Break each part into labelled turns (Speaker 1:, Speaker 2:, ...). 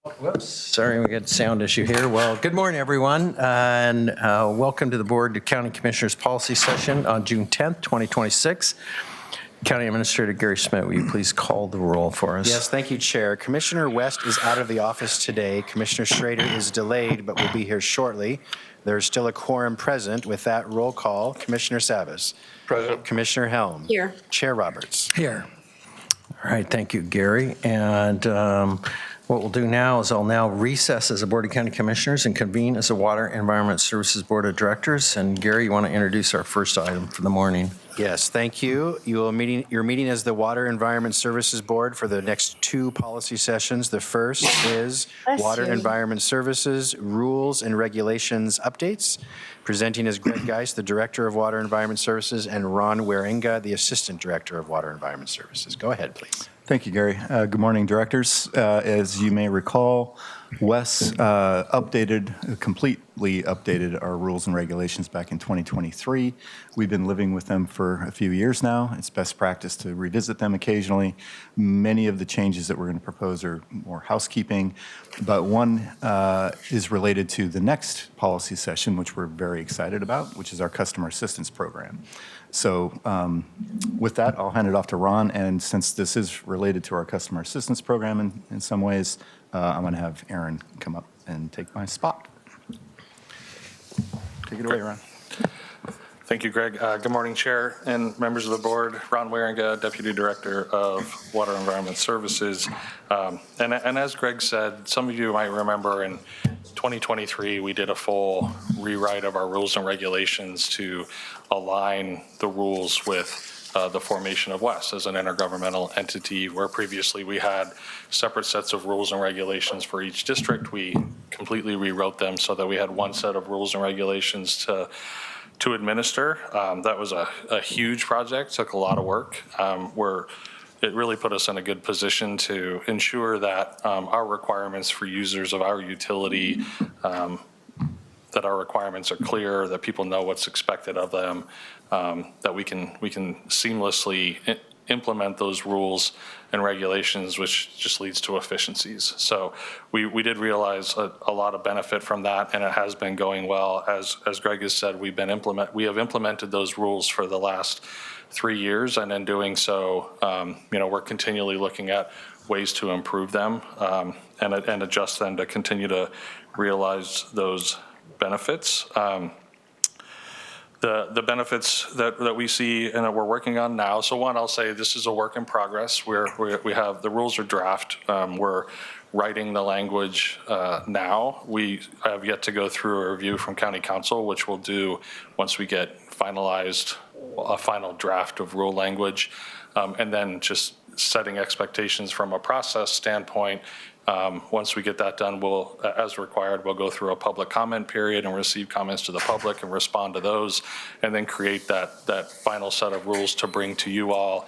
Speaker 1: Whoops, sorry, we got a sound issue here. Well, good morning, everyone, and welcome to the Board of County Commissioners Policy Session on June 10th, 2026. County Administrator Gary Schmidt, will you please call the roll for us?
Speaker 2: Yes, thank you, Chair. Commissioner West is out of the office today. Commissioner Schrader is delayed, but will be here shortly. There's still a quorum present. With that, roll call. Commissioner Savas.
Speaker 3: Present.
Speaker 2: Commissioner Helm.
Speaker 4: Here.
Speaker 2: Chair Roberts.
Speaker 1: Here. All right, thank you, Gary. And what we'll do now is I'll now recess as a Board of County Commissioners and convene as a Water Environment Services Board of Directors. And Gary, you want to introduce our first item for the morning?
Speaker 2: Yes, thank you. You're meeting as the Water Environment Services Board for the next two policy sessions. The first is Water Environment Services Rules and Regulations Updates. Presenting is Greg Geist, the Director of Water Environment Services, and Ron Waringa, the Assistant Director of Water Environment Services. Go ahead, please.
Speaker 5: Thank you, Gary. Good morning, directors. As you may recall, Wes completely updated our rules and regulations back in 2023. We've been living with them for a few years now. It's best practice to revisit them occasionally. Many of the changes that we're going to propose are more housekeeping, but one is related to the next policy session, which we're very excited about, which is our customer assistance program. So with that, I'll hand it off to Ron, and since this is related to our customer assistance program in some ways, I'm going to have Aaron come up and take my spot. Take it away, Ron.
Speaker 3: Thank you, Greg. Good morning, Chair and members of the board. Ron Waringa, Deputy Director of Water Environment Services. And as Greg said, some of you might remember in 2023, we did a full rewrite of our rules and regulations to align the rules with the formation of WES as an intergovernmental entity, where previously we had separate sets of rules and regulations for each district. We completely rewrote them so that we had one set of rules and regulations to administer. That was a huge project, took a lot of work. It really put us in a good position to ensure that our requirements for users of our utility, that our requirements are clear, that people know what's expected of them, that we can seamlessly implement those rules and regulations, which just leads to efficiencies. So we did realize a lot of benefit from that, and it has been going well. As Greg has said, we have implemented those rules for the last 3 years, and in doing so, we're continually looking at ways to improve them and adjust them to continue to realize those benefits. The benefits that we see and that we're working on now. So one, I'll say this is a work in progress. We have the rules are draft. We're writing the language now. We have yet to go through a review from County Council, which we'll do once we get finalized a final draft of rule language, and then just setting expectations from a process standpoint. Once we get that done, we'll, as required, we'll go through a public comment period and receive comments to the public and respond to those, and then create that final set of rules to bring to you all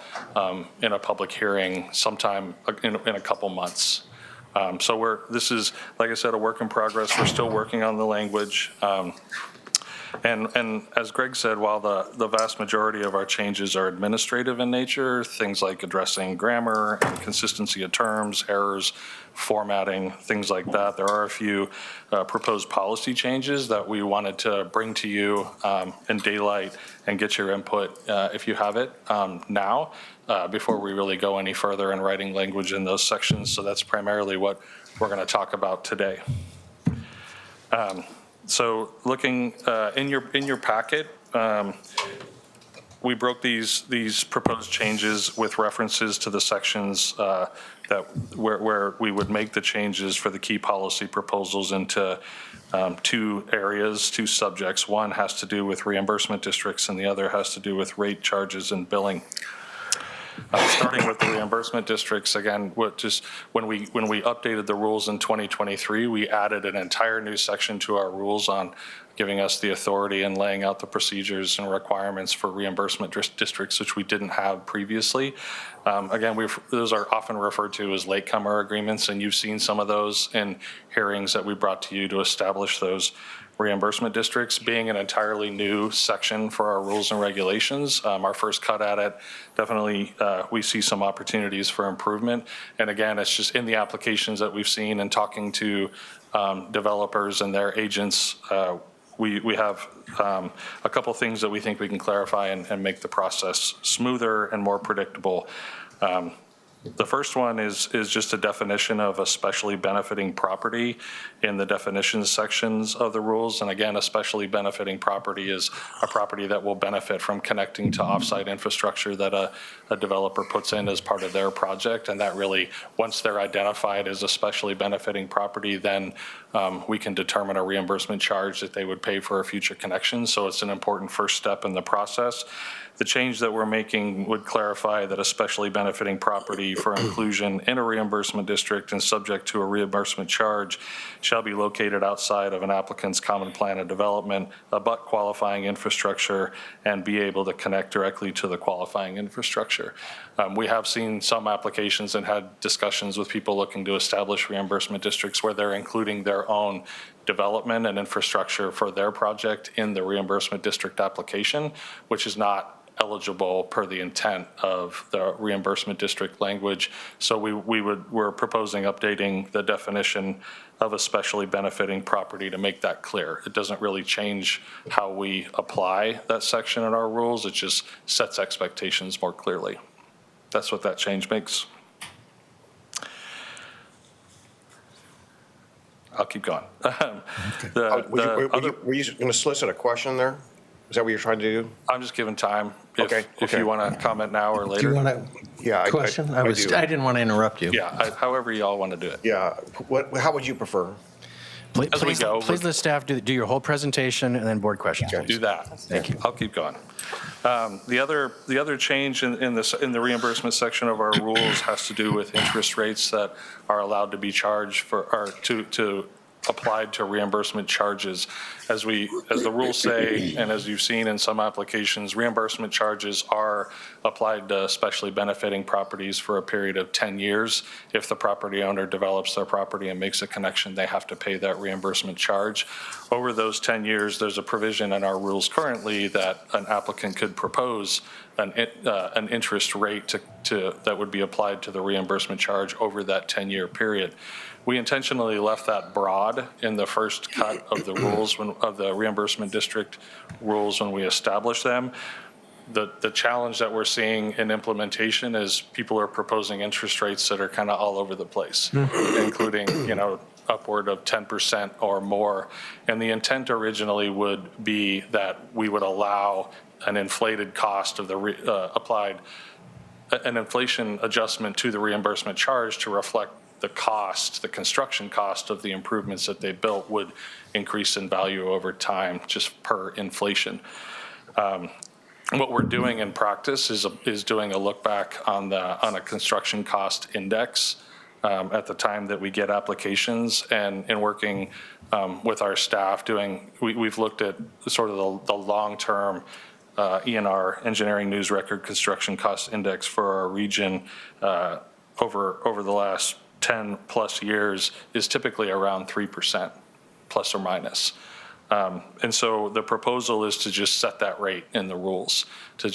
Speaker 3: in a public hearing sometime in a couple months. So this is, like I said, a work in progress. We're still working on the language. And as Greg said, while the vast majority of our changes are administrative in nature, things like addressing grammar and consistency of terms, errors, formatting, things like that, there are a few proposed policy changes that we wanted to bring to you in daylight and get your input if you have it now before we really go any further in writing language in those sections. So that's primarily what we're going to talk about today. So looking in your packet, we broke these proposed changes with references to the sections where we would make the changes for the key policy proposals into two areas, two subjects. One has to do with reimbursement districts, and the other has to do with rate charges and billing. Starting with the reimbursement districts, again, when we updated the rules in 2023, we added an entire new section to our rules on giving us the authority and laying out the procedures and requirements for reimbursement districts, which we didn't have previously. Again, those are often referred to as latecomer agreements, and you've seen some of those in hearings that we brought to you to establish those reimbursement districts being an entirely new section for our rules and regulations. Our first cut at it, definitely we see some opportunities for improvement. And again, it's just in the applications that we've seen and talking to developers and their agents, we have a couple things that we think we can clarify and make the process smoother and more predictable. The first one is just a definition of especially benefiting property in the definitions sections of the rules. And again, especially benefiting property is a property that will benefit from connecting to offsite infrastructure that a developer puts in as part of their project. And that really, once they're identified as especially benefiting property, then we can determine a reimbursement charge that they would pay for a future connection. So it's an important first step in the process. The change that we're making would clarify that especially benefiting property for inclusion in a reimbursement district and subject to a reimbursement charge shall be located outside of an applicant's common plan of development, abut qualifying infrastructure, and be able to connect directly to the qualifying infrastructure. We have seen some applications and had discussions with people looking to establish reimbursement districts where they're including their own development and infrastructure for their project in the reimbursement district application, which is not eligible per the intent of the reimbursement district language. So we're proposing updating the definition of especially benefiting property to make that clear. It doesn't really change how we apply that section in our rules. It just sets expectations more clearly. That's what that change makes. I'll keep going.
Speaker 4: Were you going to solicit a question there? Is that what you're trying to do?
Speaker 3: I'm just giving time. If
Speaker 4: Okay.
Speaker 3: you want to comment now or later.
Speaker 1: Do you want
Speaker 4: Yeah,
Speaker 1: to question? I
Speaker 4: do.
Speaker 1: didn't want to interrupt you.
Speaker 3: Yeah, however y'all want to do it.
Speaker 4: Yeah. How would you prefer?
Speaker 3: As we go,
Speaker 2: Please let staff do your whole presentation and then board questions.
Speaker 4: Okay.
Speaker 3: do that. Thank you. I'll keep going. The other change in the reimbursement section of our rules has to do with interest rates that are allowed to be charged for or to applied to reimbursement charges. As the rules say, and as you've seen in some applications, reimbursement charges are applied to especially benefiting properties for a period of 10 years. If the property owner develops their property and makes a connection, they have to pay that reimbursement charge. Over those 10 years, there's a provision in our rules currently that an applicant could propose an interest rate that would be applied to the reimbursement charge over that 10-year period. We intentionally left that broad in the first cut of the rules of the reimbursement district rules when we established them. The challenge that we're seeing in implementation is people are proposing interest rates that are kind of all over the place, including, upward of 10% or more. And the intent originally would be that we would allow an inflated cost of the an inflation adjustment to the reimbursement charge to reflect the construction cost of the improvements that they built would increase in value over time just per inflation. What we're doing in practice is doing a look back on a construction cost index at the time that we get applications and working with our staff we've looked at sort of the long-term ENR, Engineering News Record Construction Cost Index for our region over the last 10 plus years is typically around 3% plus or minus. And so the proposal is to just set that rate in the rules so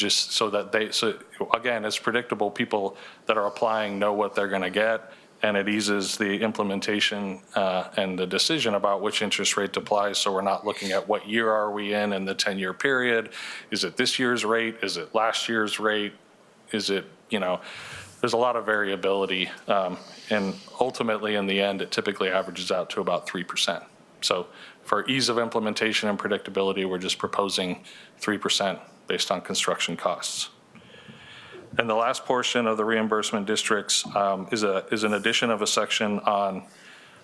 Speaker 3: again, it's predictable. People that are applying know what they're going to get, and it eases the implementation and the decision about which interest rate to apply. So we're not looking at what year are we in the 10-year period. Is it this year's rate? Is it last year's rate? Is it, there's a lot of variability. And ultimately, in the end, it typically averages out to about 3%. So for ease of implementation and predictability, we're just proposing 3% based on construction costs. And the last portion of the reimbursement districts is an addition of a section on,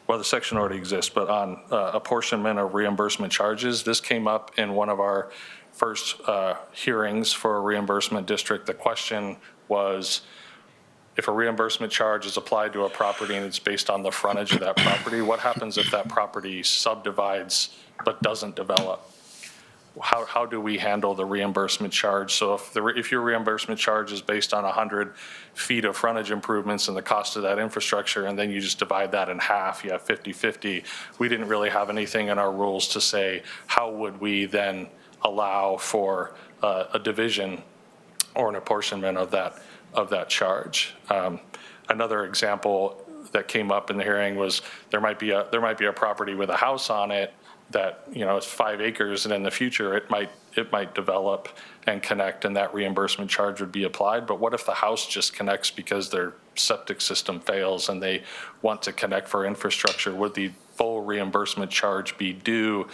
Speaker 3: well, the section already exists, but on apportionment of reimbursement charges. This came up in one of our first hearings for a reimbursement district. The question was, if a reimbursement charge is applied to a property and it's based on the frontage of that property, what happens if that property subdivides but doesn't develop? how do we handle the reimbursement charge? So if your reimbursement charge is based on 100 feet of frontage improvements and the cost of that infrastructure, and then you just divide that in half, you have 50-50. We didn't really have anything in our rules to say how would we then allow for a division or an apportionment of that charge. Another example that came up in the hearing was there might be a property with a house on it that, you know, it's 5 acres, and in the future it might develop and connect, and that reimbursement charge would be applied. But what if the house just connects because their septic system fails and they want to connect for infrastructure? Would the full reimbursement charge be due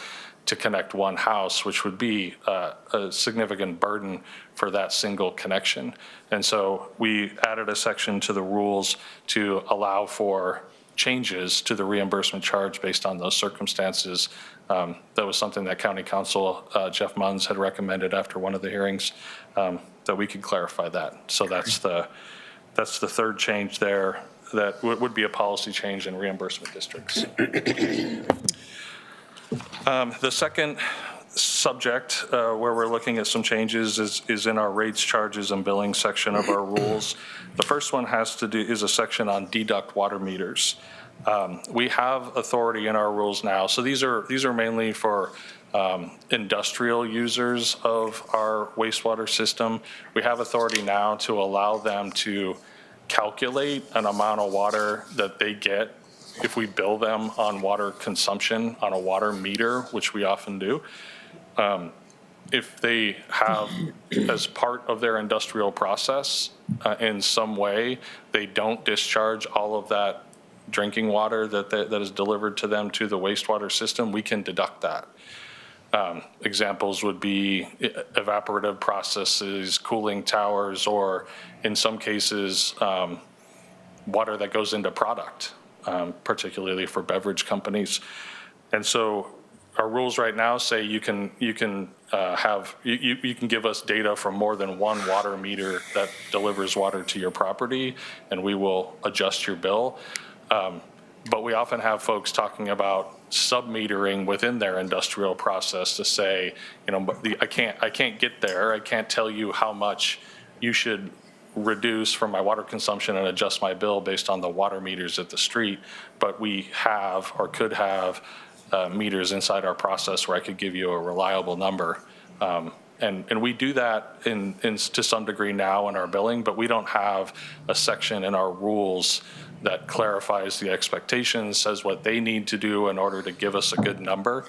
Speaker 3: to connect one house, which would be a significant burden for that single connection? And so we added a section to the rules to allow for changes to the reimbursement charge based on those circumstances. That was something that County Counsel Jeff Munns had recommended after one of the hearings, that we could clarify that. So that's the third change there that would be a policy change in reimbursement districts. The second subject where we're looking at some changes is in our rates, charges, and billing section of our rules. The first one is a section on deduct water meters. We have authority in our rules now. So these are mainly for industrial users of our wastewater system. We have authority now to allow them to calculate an amount of water that they get if we bill them on water consumption on a water meter, which we often do. If they have, as part of their industrial process, in some way, they don't discharge all of that drinking water that is delivered to them to the wastewater system, we can deduct that. Examples would be evaporative processes, cooling towers, or in some cases, water that goes into product, particularly for beverage companies. And so our rules right now say you can give us data from more than one water meter that delivers water to your property, and we will adjust your bill. But we often have folks talking about sub-metering within their industrial process to say, you know, I can't get there. I can't tell you how much you should reduce from my water consumption and adjust my bill based on the water meters at the street. But we have or could have meters inside our process where I could give you a reliable number. And we do that to some degree now in our billing, but we don't have a section in our rules that clarifies the expectations, says what they need to do in order to give us a good number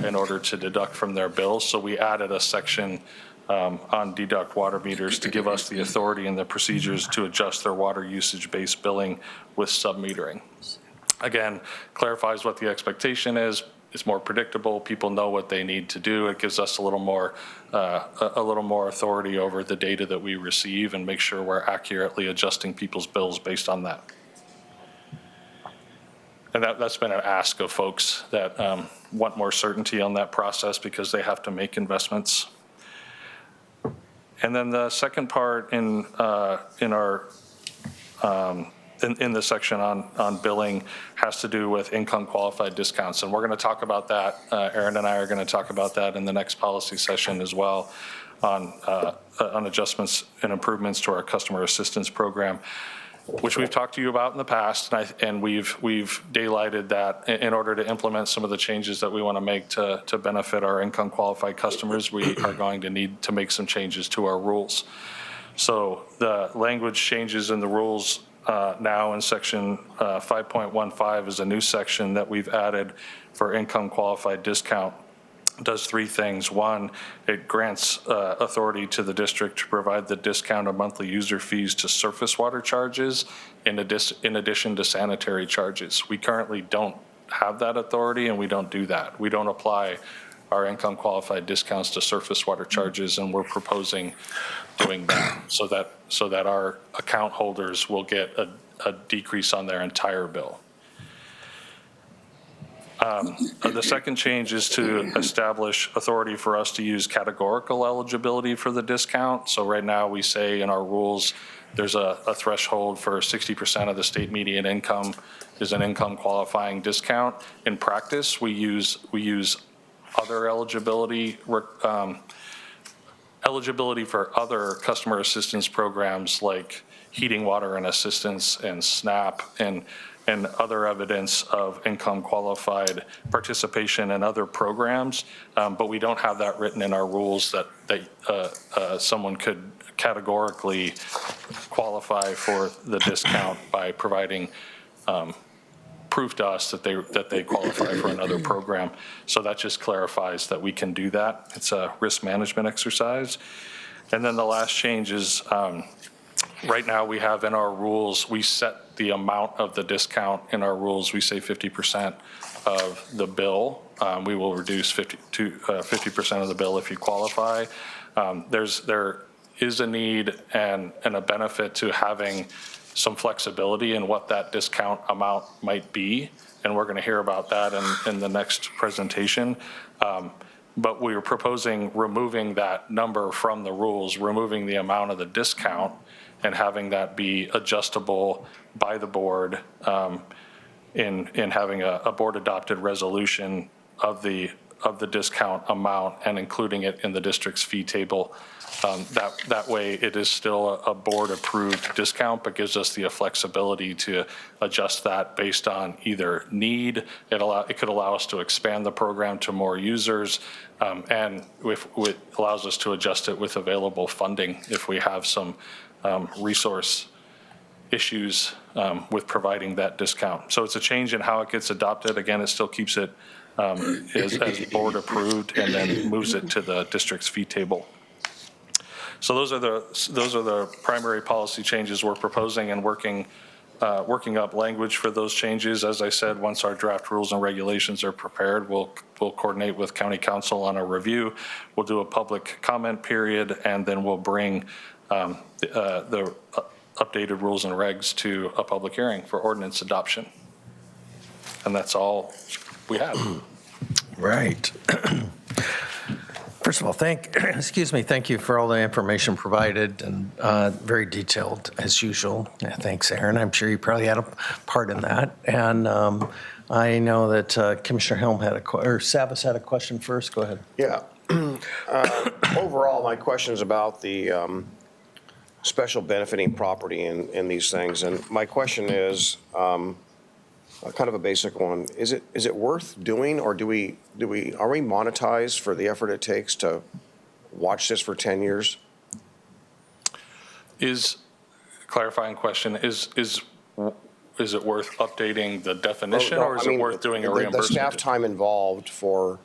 Speaker 3: in order to deduct from their bills. So we added a section on deduct water meters to give us the authority and the procedures to adjust their water usage-based billing with sub-metering. Again, clarifies what the expectation is. It's more predictable. People know what they need to do. It gives us a little more authority over the data that we receive and make sure we're accurately adjusting people's bills based on that. And that's been an ask of folks that want more certainty on that process because they have to make investments. And then the second part in the section on billing has to do with income qualified discounts. And we're going to talk about that. Aaron and I are going to talk about that in the next policy session as well on adjustments and improvements to our customer assistance program, which we've talked to you about in the past. And we've daylighted that in order to implement some of the changes that we want to make to benefit our income qualified customers, we are going to need to make some changes to our rules. So the language changes in the rules now in section 5.15 is a new section that we've added for income qualified discount. It does three things. One, it grants authority to the district to provide the discount of monthly user fees to surface water charges in addition to sanitary charges. We currently don't have that authority, and we don't do that. We don't apply our income qualified discounts to surface water charges, and we're proposing doing that so that our account holders will get a decrease on their entire bill. The second change is to establish authority for us to use categorical eligibility for the discount. So right now we say in our rules there's a threshold for 60% of the state median income is an income qualifying discount. In practice, we use other eligibility for other customer assistance programs like heating, water, and assistance, and SNAP, and other evidence of income qualified participation in other programs, but we don't have that written in our rules that someone could categorically qualify for the discount by providing proof to us that they qualify for another program. So that just clarifies that we can do that. It's a risk management exercise. And then the last change is, right now we have in our rules, we set the amount of the discount in our rules. We say 50% of the bill. We will reduce 50% of the bill if you qualify. There is a need and a benefit to having some flexibility in what that discount amount might be, and we're going to hear about that in the next presentation. But we are proposing removing that number from the rules, removing the amount of the discount, and having that be adjustable by the board in having a board-adopted resolution of the discount amount and including it in the district's fee table. That way it is still a board-approved discount, but gives us the flexibility to adjust that based on either need. It could allow us to expand the program to more users, and it allows us to adjust it with available funding if we have some resource issues with providing that discount. So it's a change in how it gets adopted. Again, it still keeps it as board approved and then moves it to the district's fee table. So those are the primary policy changes we're proposing and working up language for those changes. As I said, once our draft rules and regulations are prepared, we'll coordinate with County Council on a review. We'll do a public comment period, and then we'll bring the updated rules and regs to a public hearing for ordinance adoption. And that's all we have.
Speaker 1: Right. First of all, thank you for all the information provided, and very detailed as usual. Yeah, thanks, Aaron. I'm sure you probably had a part in that. And I know that Commissioner Helm or Savas had a question first. Go ahead.
Speaker 4: Yeah. Overall, my question's about the special benefiting property in these things. And my question is kind of a basic one. Is it worth doing, or are we monetized for the effort it takes to watch this for 10 years?
Speaker 3: Clarifying question, is it worth updating the definition, or is it worth doing a reimbursement?
Speaker 4: The staff time involved for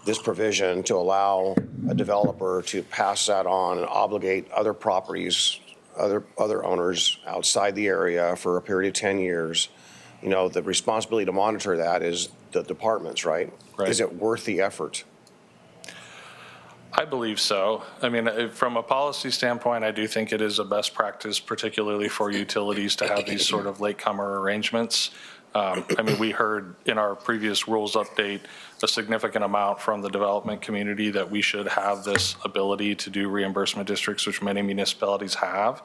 Speaker 4: this provision to allow a developer to pass that on and obligate other properties, other owners outside the area for a period of 10 years. You know, the responsibility to monitor that is the department's, right?
Speaker 3: Right.
Speaker 4: Is it worth the effort?
Speaker 3: I believe so. I mean, from a policy standpoint, I do think it is a best practice, particularly for utilities, to have these sort of latecomer arrangements. I mean, we heard in our previous rules update a significant amount from the development community that we should have this ability to do reimbursement districts, which many municipalities have.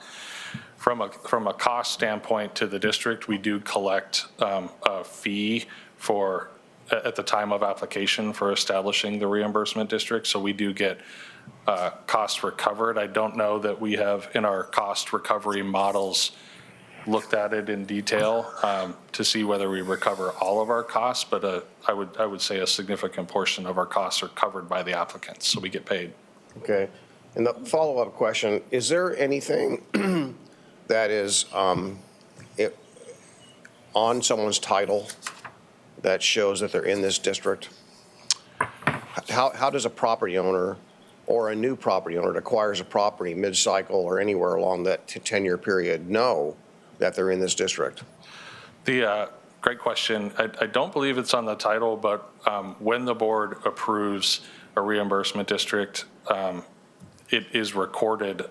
Speaker 3: From a cost standpoint to the district, we do collect a fee at the time of application for establishing the reimbursement district. So we do get costs recovered. I don't know that we have in our cost recovery models looked at it in detail to see whether we recover all of our costs, but I would say a significant portion of our costs are covered by the applicants, so we get paid.
Speaker 4: Okay. And the follow-up question, is there anything that is on someone's title that shows that they're in this district? How does a property owner or a new property owner that acquires a property mid-cycle or anywhere along that 10-year period know that they're in this district?
Speaker 3: Great question. I don't believe it's on the title, but when the board approves a reimbursement district, it is recorded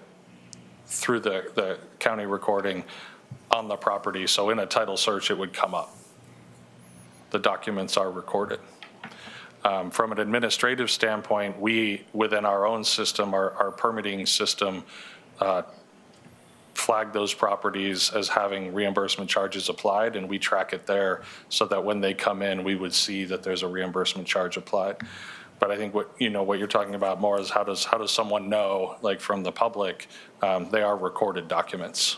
Speaker 3: through the county recording on the property. So in a title search, it would come up. The documents are recorded. From an administrative standpoint, we, within our own system, our permitting system, flag those properties as having reimbursement charges applied, and we track it there so that when they come in, we would see that there's a reimbursement charge applied. But I think what you're talking about more is how does someone know, like from the public, they are recorded documents.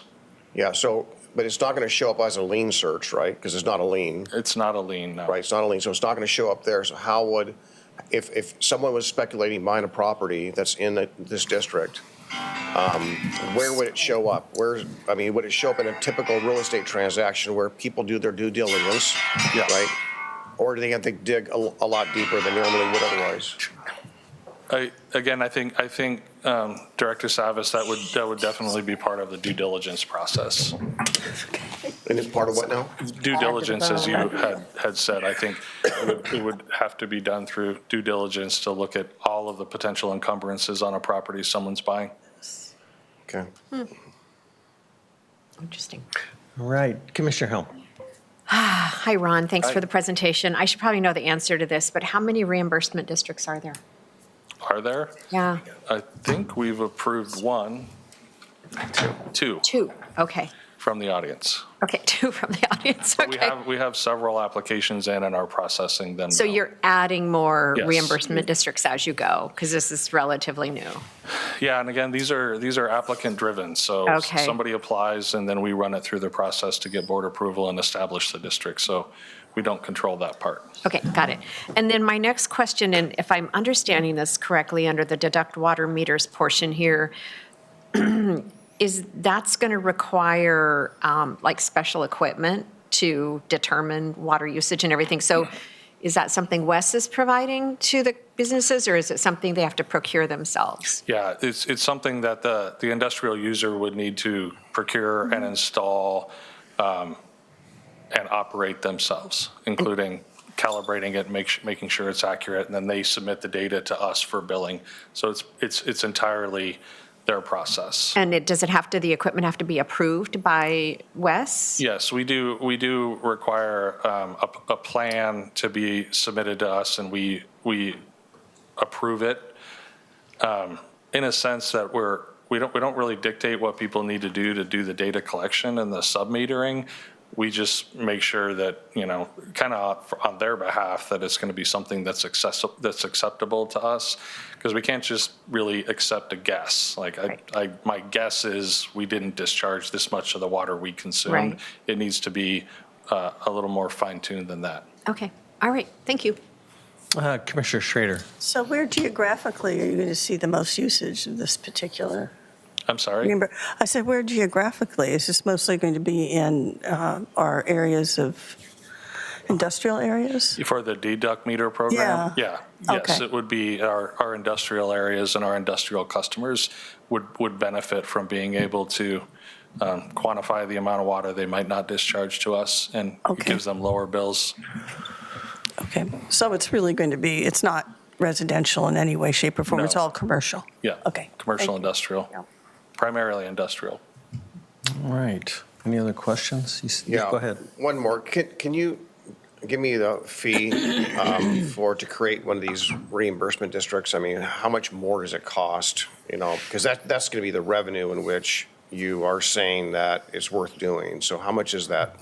Speaker 4: Yeah, so, but it's not going to show up as a lien search, right? Because it's not a lien,
Speaker 3: It's not a lien, no.
Speaker 4: right? It's not a lien, so it's not going to show up there. So how would, if someone was speculating buying a property that's in this district, where would it show up? Would it show up in a typical real estate transaction where people do their due diligence,
Speaker 3: Yeah.
Speaker 4: right? Or do they have to dig a lot deeper than normally would otherwise?
Speaker 3: I think Director Savas, that would definitely be part of the due diligence process.
Speaker 4: And it's part of what now?
Speaker 3: Due diligence, as you had said, I think it would have to be done through due diligence to look at all of the potential encumbrances on a property someone's buying.
Speaker 4: Okay.
Speaker 6: Interesting.
Speaker 1: All right, Commissioner Helm.
Speaker 6: Hi, Ron. Thanks
Speaker 3: Hi.
Speaker 6: for the presentation. I should probably know the answer to this, but how many reimbursement districts are there?
Speaker 3: Are there?
Speaker 6: Yeah,
Speaker 3: I think we've approved one, two
Speaker 6: two. Okay.
Speaker 3: from the audience.
Speaker 6: Okay, two from the audience.
Speaker 3: We
Speaker 6: Okay.
Speaker 3: have several applications in and are processing them.
Speaker 6: So
Speaker 3: now.
Speaker 6: you're adding more
Speaker 3: Yes.
Speaker 6: reimbursement districts as you go, because this is relatively new.
Speaker 3: Yeah, and again, these are applicant driven. So
Speaker 6: Okay.
Speaker 3: somebody applies and then we run it through the process to get board approval and establish the district. So we don't control that part.
Speaker 6: Okay, got it. And then my next question, and if I'm understanding this correctly, under the deduct water meters portion here, is that's going to require like special equipment to determine water usage and everything? So is that something Wes is providing to the businesses, or is it something they have to procure themselves?
Speaker 3: Yeah, it's something that the industrial user would need to procure and install and operate themselves, including calibrating it, making sure it's accurate, and then they submit the data to us for billing. So it's entirely their process.
Speaker 6: And the equipment have to be approved by Wes?
Speaker 3: Yes, we do require a plan to be submitted to us, and we approve it in a sense that we don't really dictate what people need to do the data collection and the sub-metering. We just make sure that, kind of on their behalf, that it's going to be something that's acceptable to us, because we can't just really accept a guess. Like my guess is we didn't discharge this much of the water we consumed.
Speaker 6: Right.
Speaker 3: It needs to be a little more fine-tuned than that.
Speaker 6: Okay, all right, thank you.
Speaker 1: Commissioner Schrader.
Speaker 7: So where geographically are you going to see the most usage of this particular?
Speaker 3: I'm sorry?
Speaker 7: Remember, I said, where geographically? Is this mostly going to be in our areas of industrial areas?
Speaker 3: For the deduct meter program?
Speaker 7: Yeah.
Speaker 3: Yes,
Speaker 7: Okay.
Speaker 3: it would be our industrial areas, and our industrial customers would benefit from being able to quantify the amount of water they might not discharge to us, and it
Speaker 7: Okay.
Speaker 3: gives them lower bills.
Speaker 7: Okay, so it's really going to be, it's not residential in any way, shape, or form?
Speaker 3: No.
Speaker 7: It's all commercial?
Speaker 3: Yeah.
Speaker 7: Okay.
Speaker 3: Commercial,
Speaker 7: Thank you.
Speaker 3: industrial,
Speaker 7: Yeah.
Speaker 3: primarily industrial.
Speaker 1: All right. Any other questions?
Speaker 4: Yeah.
Speaker 1: Go ahead.
Speaker 4: One more. Can you give me the fee to create one of these reimbursement districts? I mean, how much more does it cost? Because that's going to be the revenue in which you are saying that it's worth doing. So how much is that?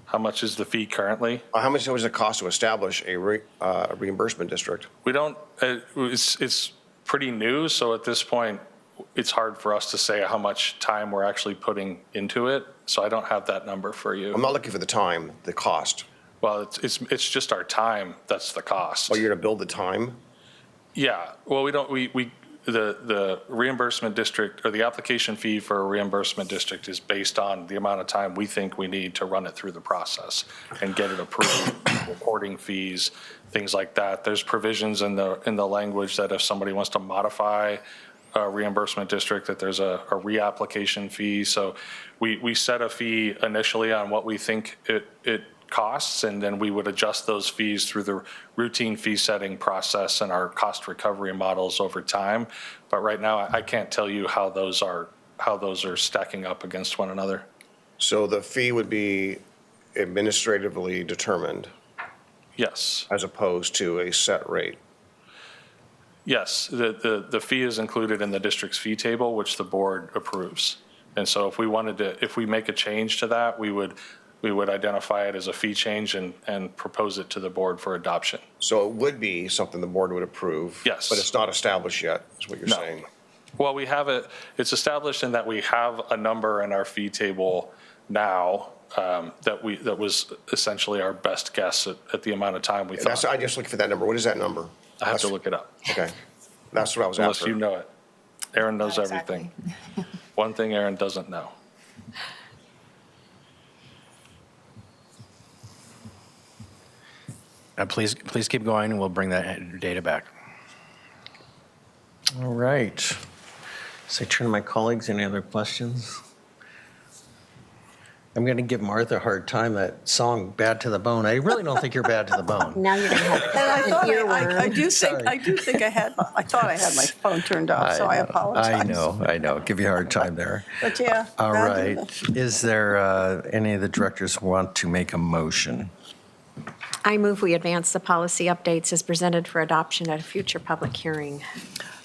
Speaker 3: How much is the fee currently?
Speaker 4: How much does it cost to establish a reimbursement district?
Speaker 3: We don't, it's pretty new, so at this point, it's hard for us to say how much time we're actually putting into it, so I don't have that number for you.
Speaker 4: I'm not looking for the time, the cost.
Speaker 3: Well, it's just our time that's the cost.
Speaker 4: Oh, you're going to build the time?
Speaker 3: Yeah, well, the reimbursement district, or the application fee for a reimbursement district is based on the amount of time we think we need to run it through the process and get it approved, reporting fees, things like that. There's provisions in the language that if somebody wants to modify a reimbursement district, that there's a reapplication fee. So we set a fee initially on what we think it costs, and then we would adjust those fees through the routine fee setting process and our cost recovery models over time. But right now, I can't tell you how those are stacking up against one another.
Speaker 4: So the fee would be administratively determined
Speaker 3: Yes,
Speaker 4: as opposed to a set rate?
Speaker 3: yes. The fee is included in the district's fee table, which the board approves. And so if we make a change to that, we would we would identify it as a fee change and propose it to the board for adoption.
Speaker 4: So it would be something the board would approve?
Speaker 3: Yes.
Speaker 4: But it's not established yet, is what you're
Speaker 3: No.
Speaker 4: saying?
Speaker 3: Well, we have it, it's established in that we have a number in our fee table now that was essentially our best guess at the amount of time we
Speaker 4: That's,
Speaker 3: thought.
Speaker 4: I just looked for that number. What is that number?
Speaker 3: I have to look it up,
Speaker 4: Okay. That's what I was
Speaker 3: unless
Speaker 4: after.
Speaker 3: you know it. Aaron knows
Speaker 8: Not exactly.
Speaker 3: everything. One thing Aaron doesn't know.
Speaker 2: Please keep going, and we'll bring that data back.
Speaker 1: All right. So I turn to my colleagues, any other questions? I'm going to give Martha a hard time, that song, Bad to the Bone. I really don't think you're bad to the bone.
Speaker 6: Now you're going to have
Speaker 7: And I thought, I do
Speaker 1: Sorry.
Speaker 7: think, I thought I had my phone turned off, so I
Speaker 1: know,
Speaker 7: apologize.
Speaker 1: I know. Give you a hard time there.
Speaker 7: But yeah.
Speaker 1: All
Speaker 7: bad to
Speaker 1: right.
Speaker 7: the-
Speaker 1: Is there any of the directors want to make a motion?
Speaker 6: I move we advance the policy updates as presented for adoption at a future public hearing.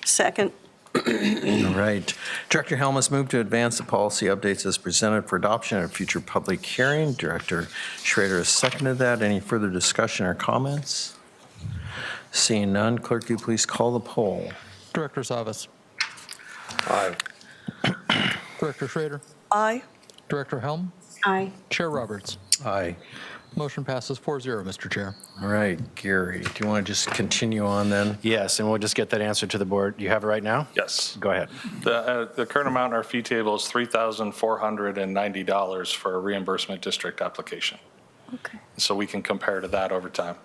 Speaker 7: Second,
Speaker 1: All right. Director Helm has moved to advance the policy updates as presented for adoption at a future public hearing. Director Schrader has seconded that. Any further discussion or comments? Seeing none, clerk, do you please call the poll?
Speaker 9: Director Savas.
Speaker 4: Aye.
Speaker 9: Director Schrader.
Speaker 7: aye.
Speaker 9: Director Helm.
Speaker 6: Aye.
Speaker 9: Chair Roberts.
Speaker 1: Aye.
Speaker 9: Motion passes 4-0, Mr. Chair.
Speaker 1: All right, Gary, do you want to just continue on then?
Speaker 2: Yes, and we'll just get that answer to the board. You have it right now?
Speaker 3: Yes.
Speaker 2: Go ahead.
Speaker 3: The current amount in our fee table is $3,490 for a reimbursement district application.
Speaker 7: Okay.
Speaker 3: So we can compare to that over time.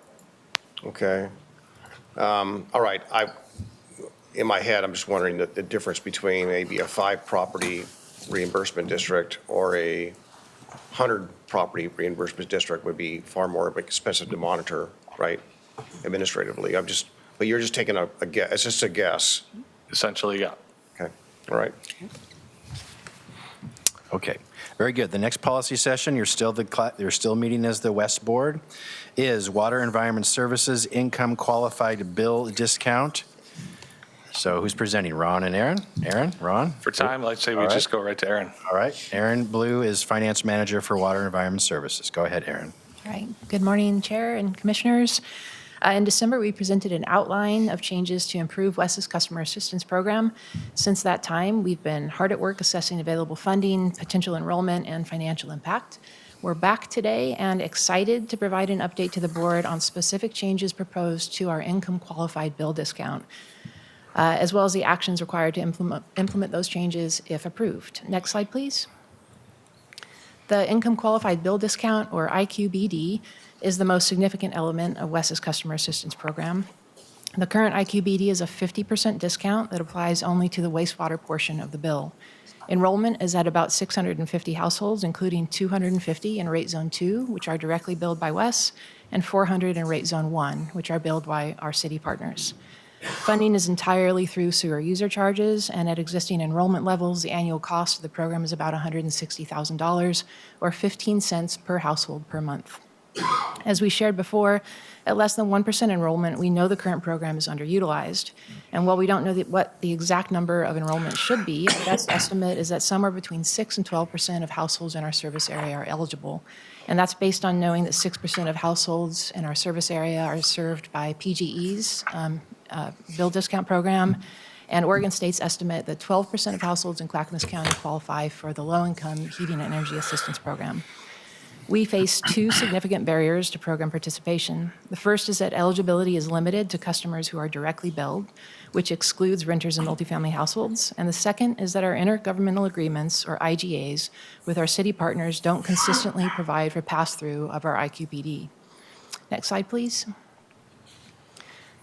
Speaker 4: Okay. All right. In my head, I'm just wondering the difference between maybe a 5-property reimbursement district or a 100-property reimbursement district would be far more expensive to monitor, right, administratively. But you're just taking a guess. It's just a guess.
Speaker 3: Essentially, yeah.
Speaker 4: Okay. All right.
Speaker 2: Okay, very good. The next policy session, you're still meeting as the West Board, is Water Environment Services Income Qualified Bill Discount. So who's presenting, Ron and Aaron? Aaron, Ron?
Speaker 3: For time, I'd say we
Speaker 2: All right.
Speaker 3: just go right to Aaron.
Speaker 2: All right, Aaron Blue is Finance Manager for Water Environment Services. Go ahead, Aaron.
Speaker 8: All right. Good morning, Chair and Commissioners. In December, we presented an outline of changes to improve WES's customer assistance program. Since that time, we've been hard at work assessing available funding, potential enrollment, and financial impact. We're back today and excited to provide an update to the board on specific changes proposed to our income qualified bill discount, as well as the actions required to implement those changes if approved. Next slide, please. The income qualified bill discount, or IQBD, is the most significant element of WES's customer assistance program. The current IQBD is a 50% discount that applies only to the wastewater portion of the bill. Enrollment is at about 650 households, including 250 in Rate Zone 2, which are directly billed by WES, and 400 in Rate Zone 1, which are billed by our city partners. Funding is entirely through sewer user charges, and at existing enrollment levels, the annual cost of the program is about $160,000, or 15 cents per household per month. As we shared before, at less than 1% enrollment, we know the current program is underutilized. And while we don't know what the exact number of enrollment should be, our best estimate is that somewhere between 6 and 12% of households in our service area are eligible. And that's based on knowing that 6% of households in our service area are served by PGE's bill discount program. And Oregon State's estimate that 12% of households in Clackamas County qualify for the low-income heating and energy assistance program. We face two significant barriers to program participation. The first is that eligibility is limited to customers who are directly billed, which excludes renters and multifamily households. And the second is that our intergovernmental agreements, or IGAs, with our city partners don't consistently provide for pass-through of our IQPD. Next slide, please.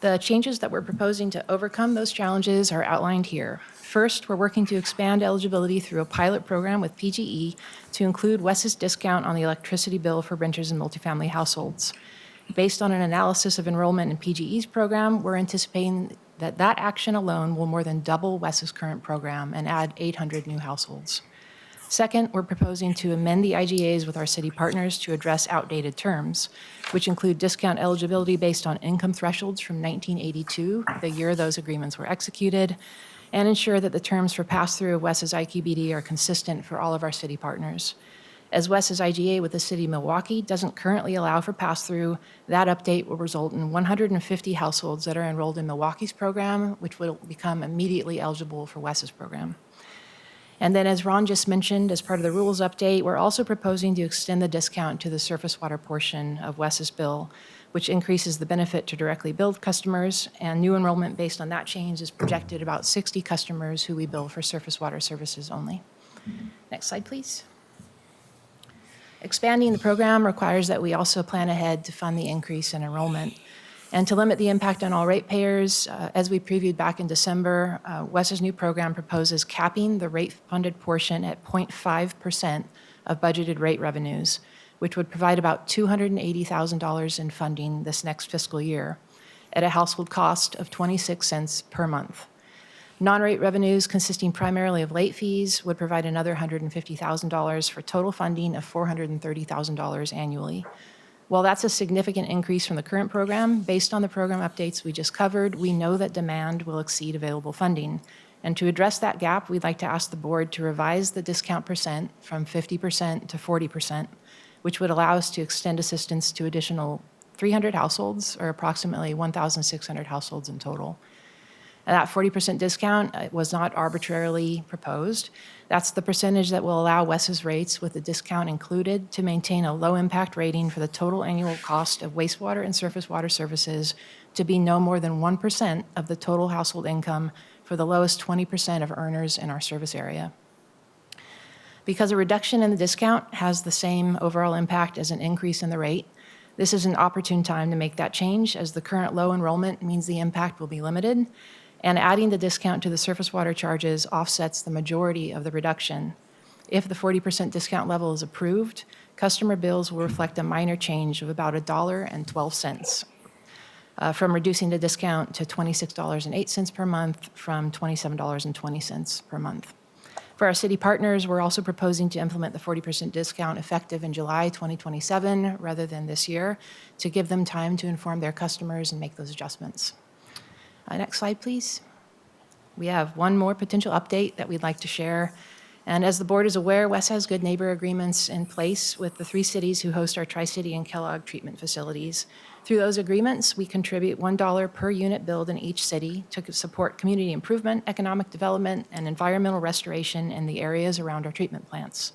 Speaker 8: The changes that we're proposing to overcome those challenges are outlined here. First, we're working to expand eligibility through a pilot program with PGE to include WES's discount on the electricity bill for renters and multifamily households. Based on an analysis of enrollment in PGE's program, we're anticipating that that action alone will more than double WES's current program and add 800 new households. Second, we're proposing to amend the IGAs with our city partners to address outdated terms, which include discount eligibility based on income thresholds from 1982, the year those agreements were executed, and ensure that the terms for pass-through of WES's IQBD are consistent for all of our city partners. As Wes's IGA with the City of Milwaukee doesn't currently allow for pass-through, that update will result in 150 households that are enrolled in Milwaukee's program, which will become immediately eligible for Wes's program. And then, as Ron just mentioned, as part of the rules update, we're also proposing to extend the discount to the surface water portion of Wes's bill, which increases the benefit to directly billed customers, and new enrollment based on that change is projected about 60 customers who we bill for surface water services only. Next slide, please. Expanding the program requires that we also plan ahead to fund the increase in enrollment. And to limit the impact on all ratepayers, as we previewed back in December, Wes's new program proposes capping the rate-funded portion at 0.5% of budgeted rate revenues, which would provide about $280,000 in funding this next fiscal year at a household cost of 26 cents per month. Non-rate revenues, consisting primarily of late fees, would provide another $150,000 for total funding of $430,000 annually. While that's a significant increase from the current program, based on the program updates we just covered, we know that demand will exceed available funding. And to address that gap, we'd like to ask the board to revise the discount percent from 50% to 40%, which would allow us to extend assistance to additional 300 households, or approximately 1,600 households in total. And that 40% discount was not arbitrarily proposed. That's the percentage that will allow Wes's rates with the discount included to maintain a low impact rating for the total annual cost of wastewater and surface water services to be no more than 1% of the total household income for the lowest 20% of earners in our service area. Because a reduction in the discount has the same overall impact as an increase in the rate, this is an opportune time to make that change, as the current low enrollment means the impact will be limited, and adding the discount to the surface water charges offsets the majority of the reduction. If the 40% discount level is approved, customer bills will reflect a minor change of about $1.12, from reducing the discount to $26.08 per month from $27.20 per month. For our city partners, we're also proposing to implement the 40% discount effective in July 2027 rather than this year, to give them time to inform their customers and make those adjustments. Next slide, please. We have one more potential update that we'd like to share. And as the board is aware, Wes has good neighbor agreements in place with the 3 cities who host our Tri-City and Kellogg treatment facilities. Through those agreements, we contribute $1 per unit billed in each city to support community improvement, economic development, and environmental restoration in the areas around our treatment plants.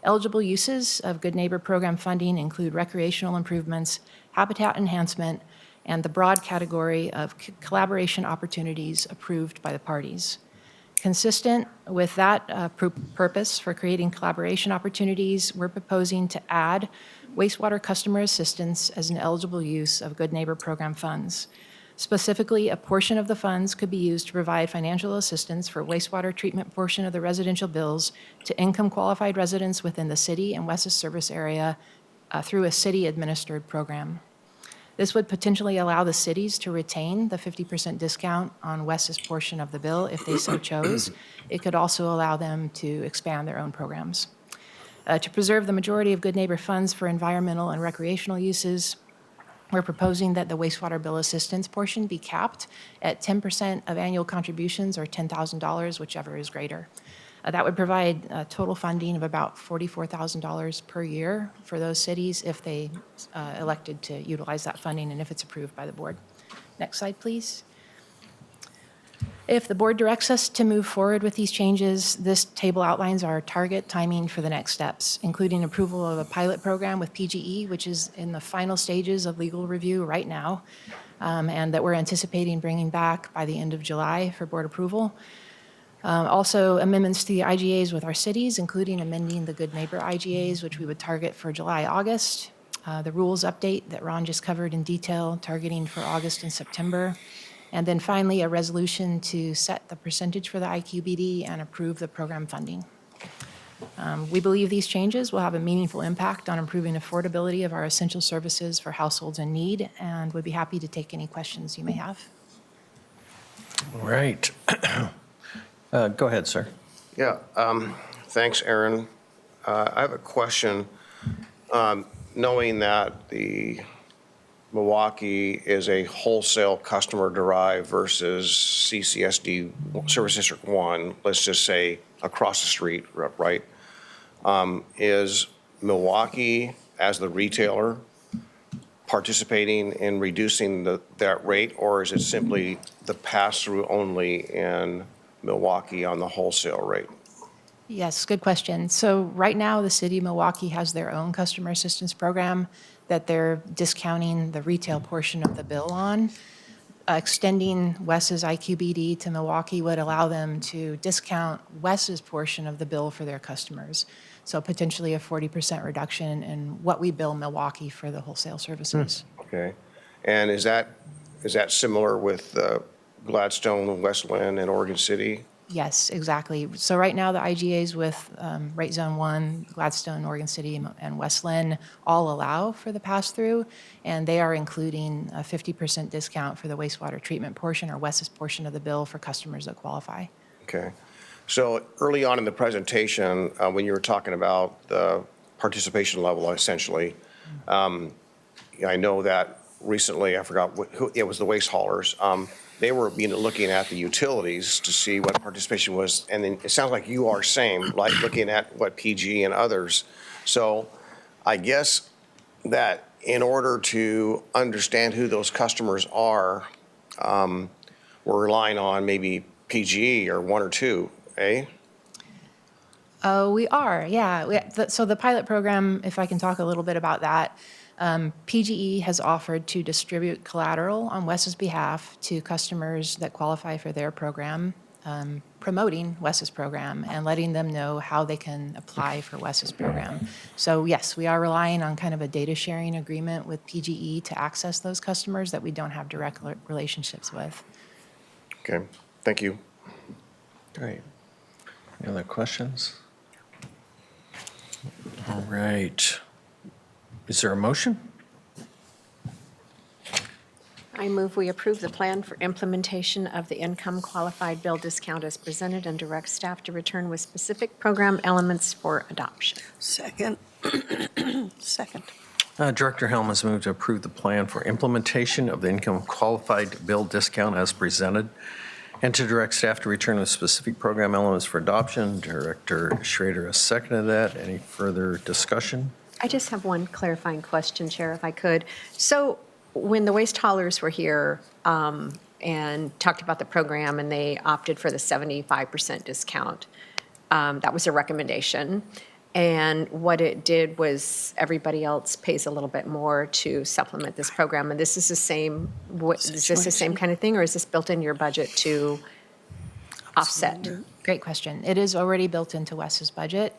Speaker 8: Eligible uses of Good Neighbor Program funding include recreational improvements, habitat enhancement, and the broad category of collaboration opportunities approved by the parties. Consistent with that purpose for creating collaboration opportunities, we're proposing to add wastewater customer assistance as an eligible use of Good Neighbor Program funds. Specifically, a portion of the funds could be used to provide financial assistance for wastewater treatment portion of the residential bills to income-qualified residents within the city and Wes's service area through a city-administered program. This would potentially allow the cities to retain the 50% discount on Wes's portion of the bill if they so chose. It could also allow them to expand their own programs. To preserve the majority of Good Neighbor funds for environmental and recreational uses, we're proposing that the wastewater bill assistance portion be capped at 10% of annual contributions, or $10,000, whichever is greater. That would provide total funding of about $44,000 per year for those cities if they elected to utilize that funding and if it's approved by the board. Next slide, please. If the board directs us to move forward with these changes, this table outlines our target timing for the next steps, including approval of a pilot program with PGE, which is in the final stages of legal review right now, and that we're anticipating bringing back by the end of July for board approval. Also, amendments to the IGAs with our cities, including amending the Good Neighbor IGAs, which we would target for July, August. The rules update that Ron just covered in detail, targeting for August and September. And then finally, a resolution to set the percentage for the IQBD and approve the program funding. We believe these changes will have a meaningful impact on improving affordability of our essential services for households in need, and would be happy to take any questions you may have.
Speaker 1: All right. Go ahead, sir.
Speaker 4: Yeah, thanks, Aaron. I have a question. Knowing that the Milwaukee is a wholesale customer derived versus CCSD Service District 1, let's just say across the street, right, is Milwaukee, as the retailer, participating in reducing that rate, or is it simply the pass-through only in Milwaukee on the wholesale rate?
Speaker 8: Yes, good question. So right now, the city of Milwaukee has their own customer assistance program that they're discounting the retail portion of the bill on. Extending Wes's IQBD to Milwaukee would allow them to discount Wes's portion of the bill for their customers. So potentially a 40% reduction in what we bill Milwaukee for the wholesale services.
Speaker 4: Okay. And is that similar with Gladstone, West Linn, and Oregon City?
Speaker 8: Yes, exactly. So right now, the IGAs with Rate Zone 1, Gladstone, Oregon City, and West Linn all allow for the pass-through, and they are including a 50% discount for the wastewater treatment portion or Wes's portion of the bill for customers that qualify.
Speaker 4: Okay. So early on in the presentation, when you were talking about the participation level, essentially, I know that recently, I forgot who, it was the waste haulers. They were looking at the utilities to see what participation was, and then it sounds like you are same, like looking at what PG and others. So I guess that in order to understand who those customers are, we're relying on maybe PG or one or two, eh?
Speaker 8: We are, yeah. So the pilot program, if I can talk a little bit about that, PGE has offered to distribute collateral on Wes's behalf to customers that qualify for their program, promoting Wes's program and letting them know how they can apply for Wes's program. So yes, we are relying on kind of a data sharing agreement with PGE to access those customers that we don't have direct relationships with.
Speaker 4: Okay, thank you.
Speaker 1: Great. Any other questions? All right. Is there a motion?
Speaker 6: I move we approve the plan for implementation of the income qualified bill discount as presented and direct staff to return with specific program elements for adoption.
Speaker 7: Second. Second.
Speaker 1: Director Helm has moved to approve the plan for implementation of the income qualified bill discount as presented and to direct staff to return with specific program elements for adoption. Director Schrader has seconded that. Any further discussion?
Speaker 6: I just have one clarifying question, Chair, if I could. So when the waste haulers were here and talked about the program and they opted for the 75% discount, that was a recommendation. And what it did was everybody else pays a little bit more to supplement this program. And this is the same, is this the same kind of thing, or is this built in your budget to offset?
Speaker 8: Great question. It is already built into Wes's budget.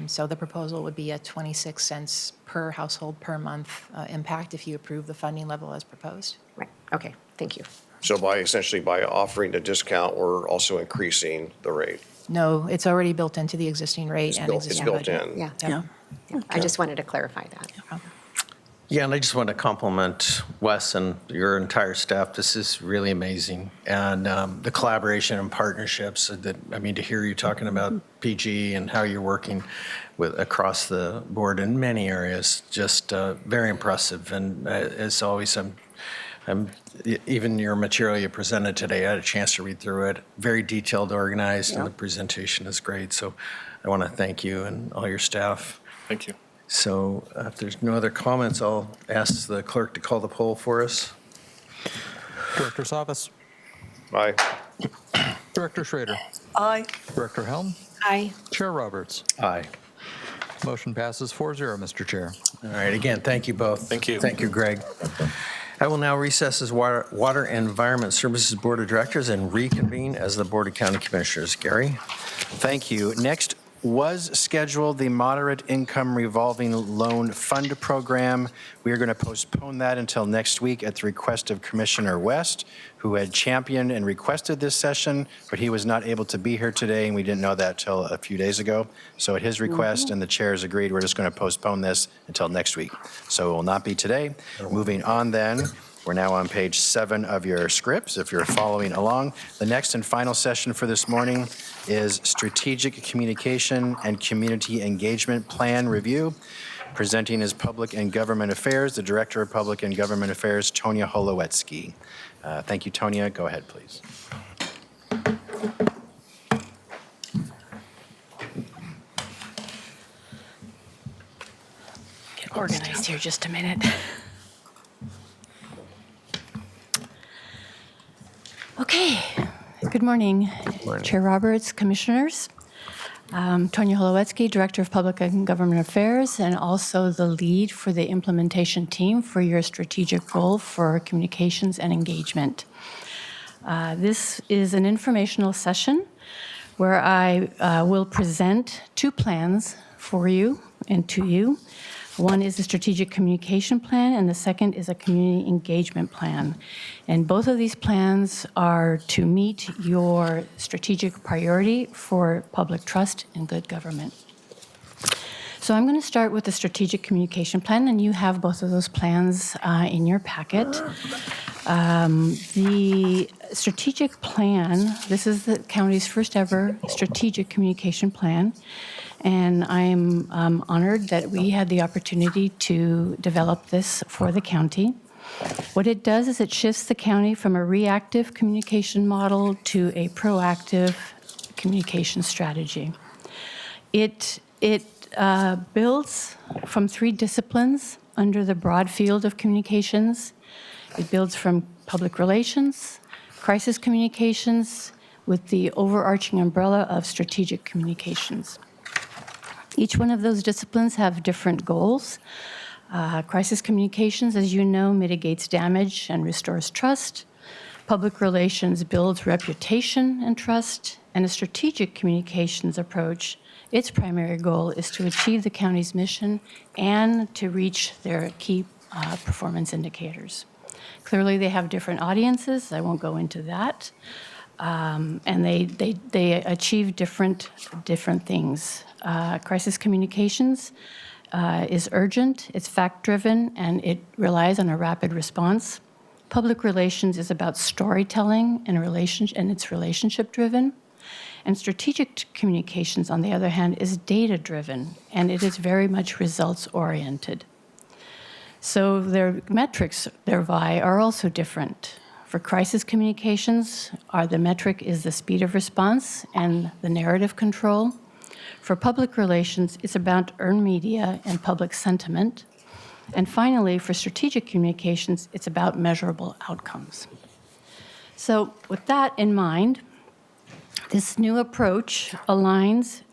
Speaker 8: So the proposal would be a 26 cents per household per month impact if you approve the funding level as proposed.
Speaker 6: Right, okay, thank you.
Speaker 4: So essentially by offering the discount, we're also increasing the rate.
Speaker 8: No, it's already built into the existing rate and
Speaker 4: It's
Speaker 8: existing
Speaker 4: built
Speaker 8: budget.
Speaker 4: in.
Speaker 6: Yeah,
Speaker 7: Yeah.
Speaker 6: I just wanted to clarify that.
Speaker 1: Yeah, and I just want to compliment Wes and your entire staff. This is really amazing. And the collaboration and partnerships that, I mean, to hear you talking about PG and how you're working with across the board in many areas, just very impressive. And as always, even your material you presented today, I had a chance to read through it. Very detailed, organized, and the presentation is great. So I want to thank you and all your staff.
Speaker 3: Thank you.
Speaker 1: So if there's no other comments, I'll ask the clerk to call the poll for us.
Speaker 9: Director Savas,
Speaker 4: Aye.
Speaker 9: Director Schrader,
Speaker 7: Aye.
Speaker 9: Director Helm,
Speaker 6: Aye.
Speaker 9: Chair Roberts.
Speaker 1: Aye.
Speaker 9: Motion passes 4-0, Mr. Chair.
Speaker 1: All right, again, thank you both.
Speaker 3: Thank you.
Speaker 1: Thank you, Greg. I will now recess as Water and Environment Services Board of Directors and reconvene as the Board of County Commissioners. Gary?
Speaker 2: Thank you. Next was scheduled the Moderate Income Revolving Loan Fund Program. We are going to postpone that until next week at the request of Commissioner West, who had championed and requested this session, but he was not able to be here today, and we didn't know that till a few days ago. So at his request, and the chairs agreed, we're just going to postpone this until next week. So it will not be today. Moving on then, we're now on page 7 of your scripts, if you're following along. The next and final session for this morning is Strategic Communication and Community Engagement Plan Review. Presenting is Public and Government Affairs, the Director of Public and Government Affairs, Tonya Holowetsky. Thank you, Tonya. Go ahead, please.
Speaker 8: organized here just a minute. Okay. Good morning, Chair Roberts, Commissioners. Tonya Holowetsky, Director of Public and Government Affairs, and also the lead for the implementation team for your strategic goal for communications and engagement. This is an informational session where I will present 2 plans for you and to you. One is a strategic communication plan, and the second is a community engagement plan. And both of these plans are to meet your strategic priority for public trust and good government. So I'm going to start with the strategic communication plan, and you have both of those plans in your packet. The strategic plan, this is the county's first ever strategic communication plan, and I'm honored that we had the opportunity to develop this for the county. What it does is it shifts the county from a reactive communication model to a proactive communication strategy. It builds from 3 disciplines under the broad field of communications. It builds from public relations, crisis communications, with the overarching umbrella of strategic communications. Each one of those disciplines have different goals. Crisis communications, as you know, mitigates damage and restores trust. Public relations builds reputation and trust. And a strategic communications approach, its primary goal is to achieve the county's mission and to reach their key performance indicators. Clearly, they have different audiences. I won't go into that. And they achieve different things. Crisis communications is urgent, it's fact-driven, and it relies on a rapid response. Public relations is about storytelling and it's relationship-driven. And strategic communications, on the other hand, is data-driven, and it is very much results-oriented. So their metrics thereby are also different. For crisis communications, the metric is the speed of response and the narrative control. For public relations, it's about earned media and public sentiment. And finally, for strategic communications, it's about measurable outcomes. So with that in mind, this new approach aligns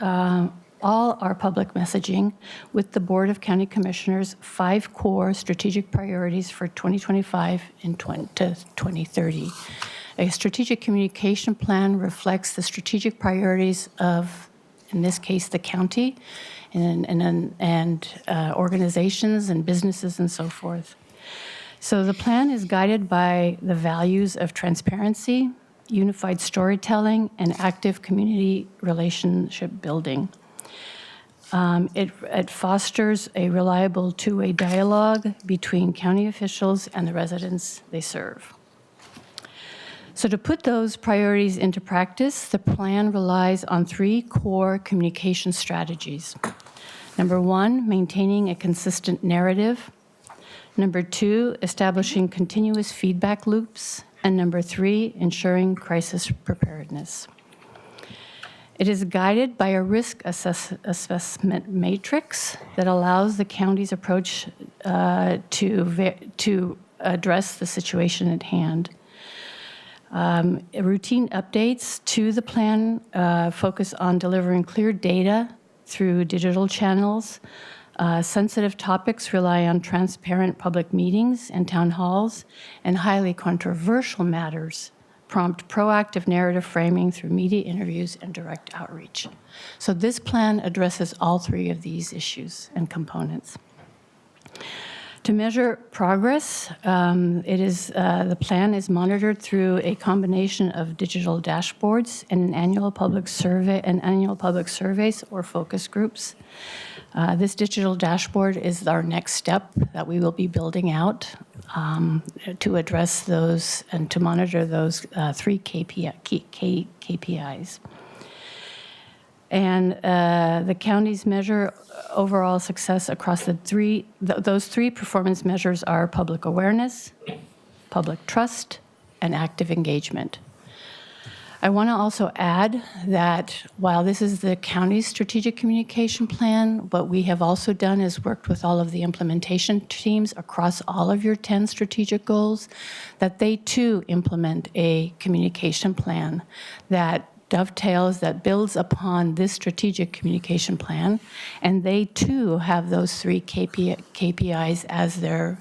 Speaker 8: all our public messaging with the Board of County Commissioners' 5 core strategic priorities for 2025 and to 2030. A strategic communication plan reflects the strategic priorities of, in this case, the county and organizations and businesses and so forth. So the plan is guided by the values of transparency, unified storytelling, and active community relationship building. It fosters a reliable two-way dialogue between county officials and the residents they serve. So to put those priorities into practice, the plan relies on 3 core communication strategies. Number 1, maintaining a consistent narrative. Number 2, establishing continuous feedback loops. And number 3, ensuring crisis preparedness. It is guided by a risk assessment matrix that allows the county's approach to address the situation at hand. Routine updates to the plan focus on delivering clear data through digital channels. Sensitive topics rely on transparent public meetings and town halls, and highly controversial matters prompt proactive narrative framing through media interviews and direct outreach. So this plan addresses all 3 of these issues and components. To measure progress, the plan is monitored through a combination of digital dashboards and annual public surveys or focus groups. This digital dashboard is our next step that we will be building out to address those and to monitor those 3 KPIs. And the counties measure overall success across those 3 performance measures are public awareness, public trust, and active engagement.
Speaker 10: I want to also add that while this is the county's strategic communication plan, what we have also done is worked with all of the implementation teams across all of your 10 strategic goals, that they too implement a communication plan that dovetails, that builds upon this strategic communication plan, and they too have those 3 KPIs as their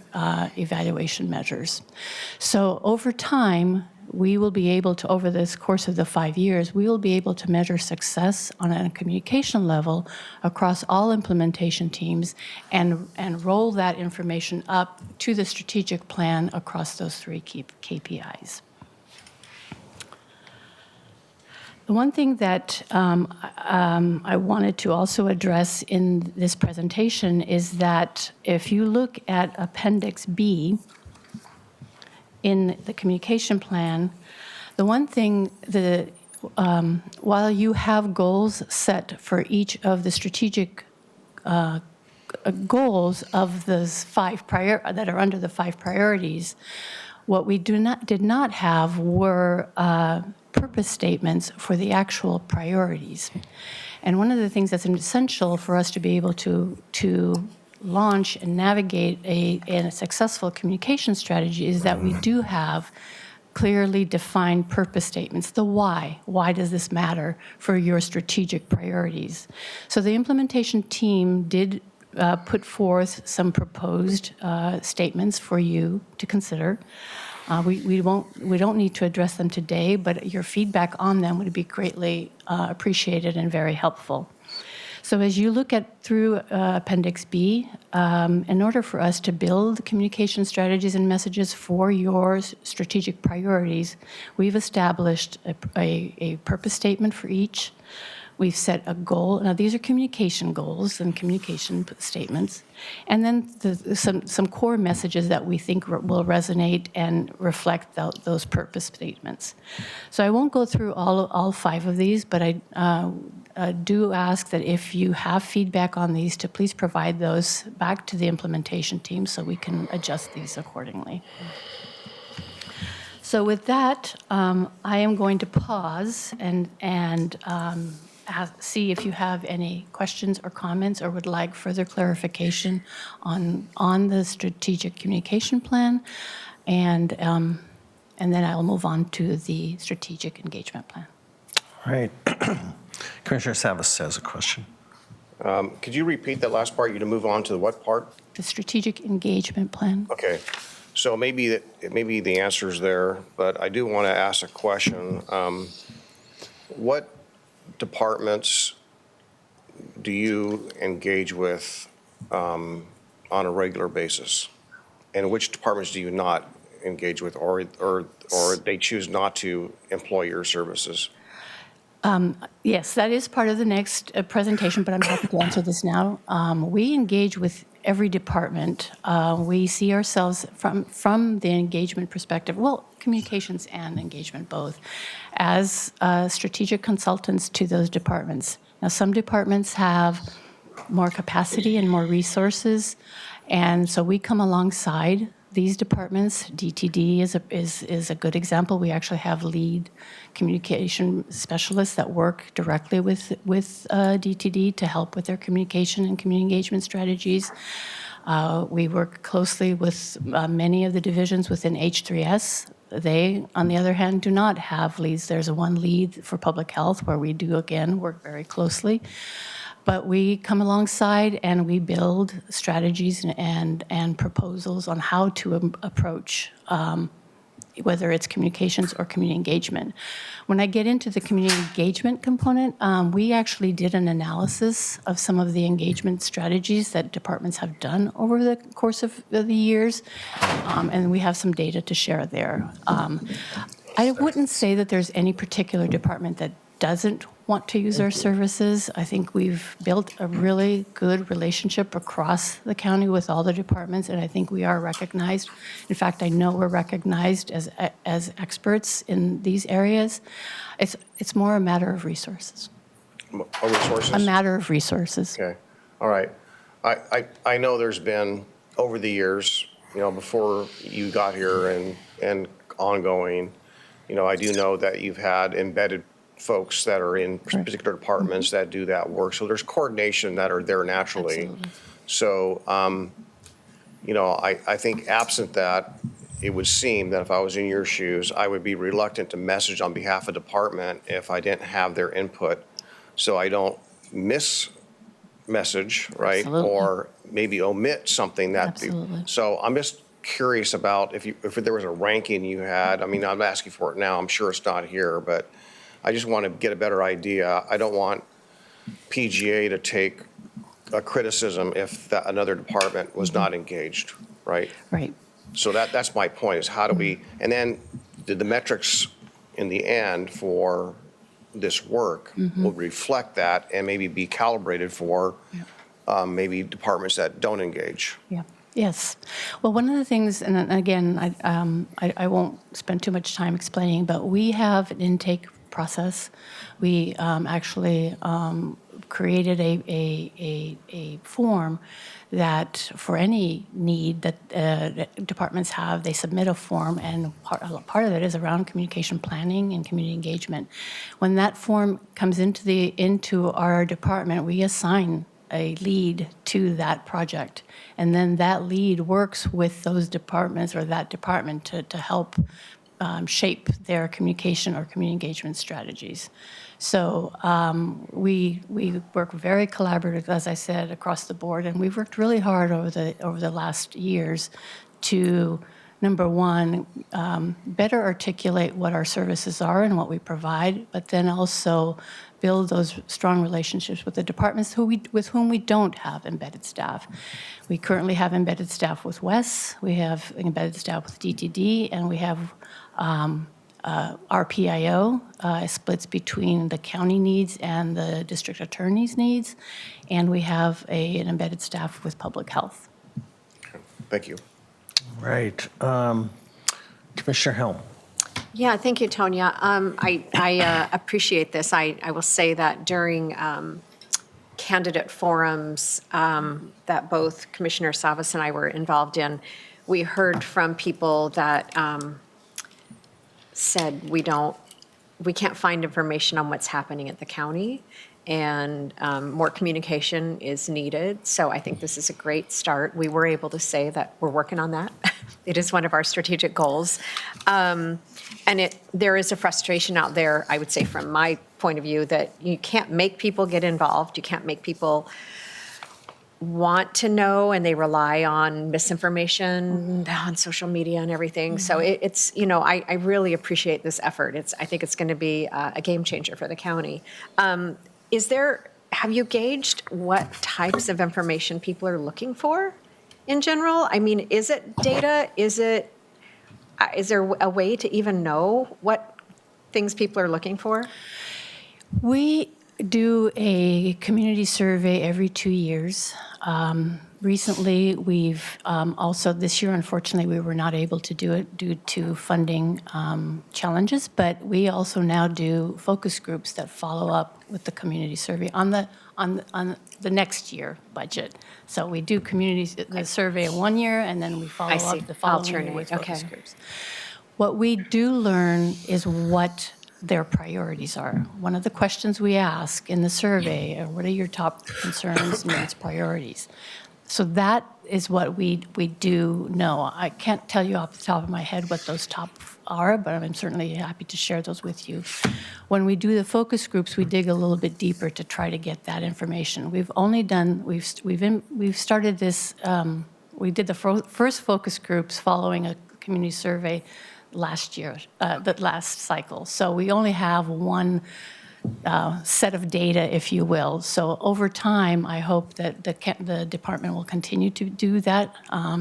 Speaker 10: evaluation measures. So over time, we will be able to, over this course of the 5 years, we will be able to measure success on a communication level across all implementation teams and roll that information up to the strategic plan across those 3 KPIs. The one thing that I wanted to also address in this presentation is that if you look at Appendix B in the communication plan, the one thing that while you have goals set for each of the strategic goals of those 5 that are under the 5 priorities, what we did not have were purpose statements for the actual priorities. And one of the things that's essential for us to be able to launch and navigate a successful communication strategy is that we do have clearly defined purpose statements, the why. Why does this matter for your strategic priorities? So the implementation team did put forth some proposed statements for you to consider. We don't need to address them today, but your feedback on them would be greatly appreciated and very helpful. So as you look through Appendix B, in order for us to build communication strategies and messages for your strategic priorities, we've established a purpose statement for each. We've set a goal. Now, these are communication goals and communication statements. And then some core messages that we think will resonate and reflect those purpose statements. So I won't go through all 5 of these, but I do ask that if you have feedback on these, to please provide those back to the implementation team so we can adjust these accordingly. So with that, I am going to pause and see if you have any questions or comments or would like further clarification on the strategic communication plan, and then I'll move on to the strategic engagement plan.
Speaker 1: All right. Commissioner Savas has a question.
Speaker 4: Could you repeat that last part? You to move on to the what part?
Speaker 10: The strategic engagement plan.
Speaker 4: Okay. So maybe the answer is there, but I do want to ask a question. What departments do you engage with on a regular basis? And which departments do you not engage with, or they choose not to employ your services?
Speaker 10: Yes, that is part of the next presentation, but I'm happy to answer this now. We engage with every department. We see ourselves from the engagement perspective, well, communications and engagement both, as strategic consultants to those departments. Now, some departments have more capacity and more resources, and so we come alongside these departments. DTD is a good example. We actually have lead communication specialists that work directly with DTD to help with their communication and community engagement strategies. We work closely with many of the divisions within H3S. They, on the other hand, do not have leads. There's one lead for public health where we do, again, work very closely. But we come alongside and we build strategies and proposals on how to approach whether it's communications or community engagement. When I get into the community engagement component, we actually did an analysis of some of the engagement strategies that departments have done over the course of the years, and we have some data to share there. I wouldn't say that there's any particular department that doesn't want to use our services. I think we've built a really good relationship across the county with all the departments, and I think we are recognized. In fact, I know we're recognized as experts in these areas. It's more a matter of resources.
Speaker 4: Resources?
Speaker 10: A matter of resources.
Speaker 4: Okay. All right. I know there's been, over the years, before you got here and ongoing, I do know that you've had embedded folks that are in particular departments that do that work. So there's coordination that are there naturally.
Speaker 10: Absolutely.
Speaker 4: So, I think absent that, it would seem that if I was in your shoes, I would be reluctant to message on behalf of department if I didn't have their input. So I don't miss message, right?
Speaker 10: Absolutely.
Speaker 4: Or maybe omit something that.
Speaker 10: Absolutely.
Speaker 4: So I'm just curious about if there was a ranking you had. I mean, I'm asking for it now. I'm sure it's not here, but I just want to get a better idea. I don't want PGA to take a criticism if another department was not engaged, right?
Speaker 10: Right.
Speaker 4: So that's my point, is how do we, and then the metrics in the end for this work will reflect that and maybe be calibrated for maybe departments that don't engage.
Speaker 10: Yeah. Yes. Well, one of the things, and again, I won't spend too much time explaining, but we have an intake process. We actually created a form that for any need that departments have, they submit a form, and part of it is around communication planning and community engagement. When that form comes into our department, we assign a lead to that project, and then that lead works with those departments or that department to help shape their communication or community engagement strategies. So we work very collaboratively, as I said, across the board, and we've worked really hard over the last years to, number one, better articulate what our services are and what we provide, but then also build those strong relationships with the departments with whom we don't have embedded staff. We currently have embedded staff with WES, we have embedded staff with DTD, and we have our PIO splits between the county needs and the district attorney's needs, and we have an embedded staff with public health.
Speaker 4: Thank you.
Speaker 1: Right. Commissioner Helm.
Speaker 6: Yeah, thank you, Tonya. I appreciate this. I will say that during candidate forums that both Commissioner Savas and I were involved in, we heard from people that said we can't find information on what's happening at the county, and more communication is needed. So I think this is a great start. We were able to say that we're working on that. It is one of our strategic goals. And there is a frustration out there, I would say from my point of view, that you can't make people get involved. You can't make people want to know, and they rely on misinformation on social media and everything. So it's, I really appreciate this effort. I think it's going to be a game changer for the county. Have you gauged what types of information people are looking for in general? I mean, is it data? Is there a way to even know what things people are looking for?
Speaker 10: We do a community survey every 2 years. Recently, we've also, this year, unfortunately, we were not able to do it due to funding challenges, but we also now do focus groups that follow up with the community survey on the next year budget. So we do the survey 1 year, and then we follow up the following year with focus groups. What we do learn is what their priorities are. One of the questions we ask in the survey are, what are your top concerns, needs, priorities? So that is what we do know. I can't tell you off the top of my head what those top are, but I'm certainly happy to share those with you. When we do the focus groups, we dig a little bit deeper to try to get that information. We've started this. We did the first focus groups following a community survey last year, the last cycle. So we only have one set of data, if you will. So over time, I hope that the department will continue to do that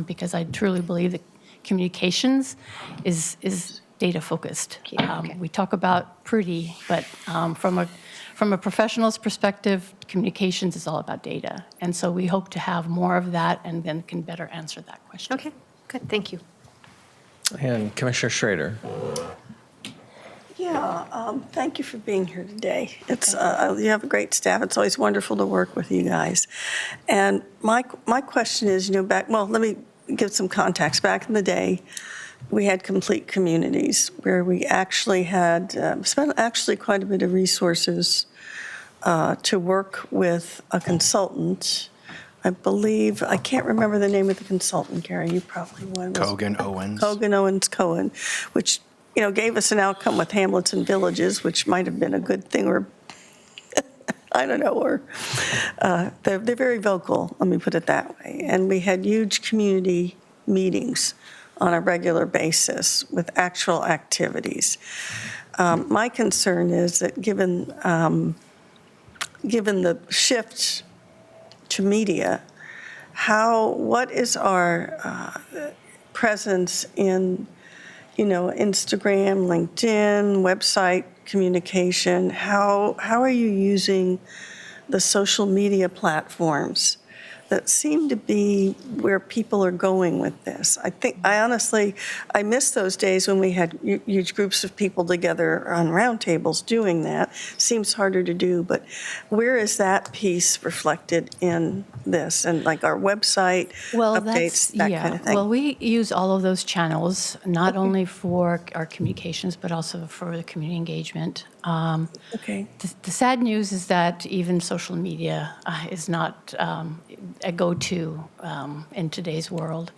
Speaker 10: because I truly believe that communications is data focused. We talk about pretty, but from a professional's perspective, communications is all about data. And so we hope to have more of that and then can better answer that question.
Speaker 6: Okay, good, thank you.
Speaker 1: And Commissioner Schrader.
Speaker 7: Yeah, thank you for being here today. It's you have a great staff. It's always wonderful to work with you guys. And my question is, let me give some context. Back in the day, we had complete communities where we actually had spent actually quite a bit of resources to work with a consultant. I believe, I can't remember the name of the consultant, Gary, you probably would.
Speaker 2: Kogan Owens.
Speaker 7: Kogan Owens Cohen, which, gave us an outcome with hamlets and villages, which might have been a good thing, or I don't know, or they're very vocal, let me put it that way. And we had huge community meetings on a regular basis with actual activities. My concern is that given the shift to media, what is our presence in, Instagram, LinkedIn, website communication? How are you using the social media platforms that seem to be where people are going with this? I honestly miss those days when we had huge groups of people together on roundtables doing that. Seems harder to do, but where is that piece reflected in this? And like our website updates, that kind of thing?
Speaker 10: Well, we use all of those channels, not only for our communications, but also for the community engagement.
Speaker 7: Okay.
Speaker 10: The sad news is that even social media is not a go-to in today's world.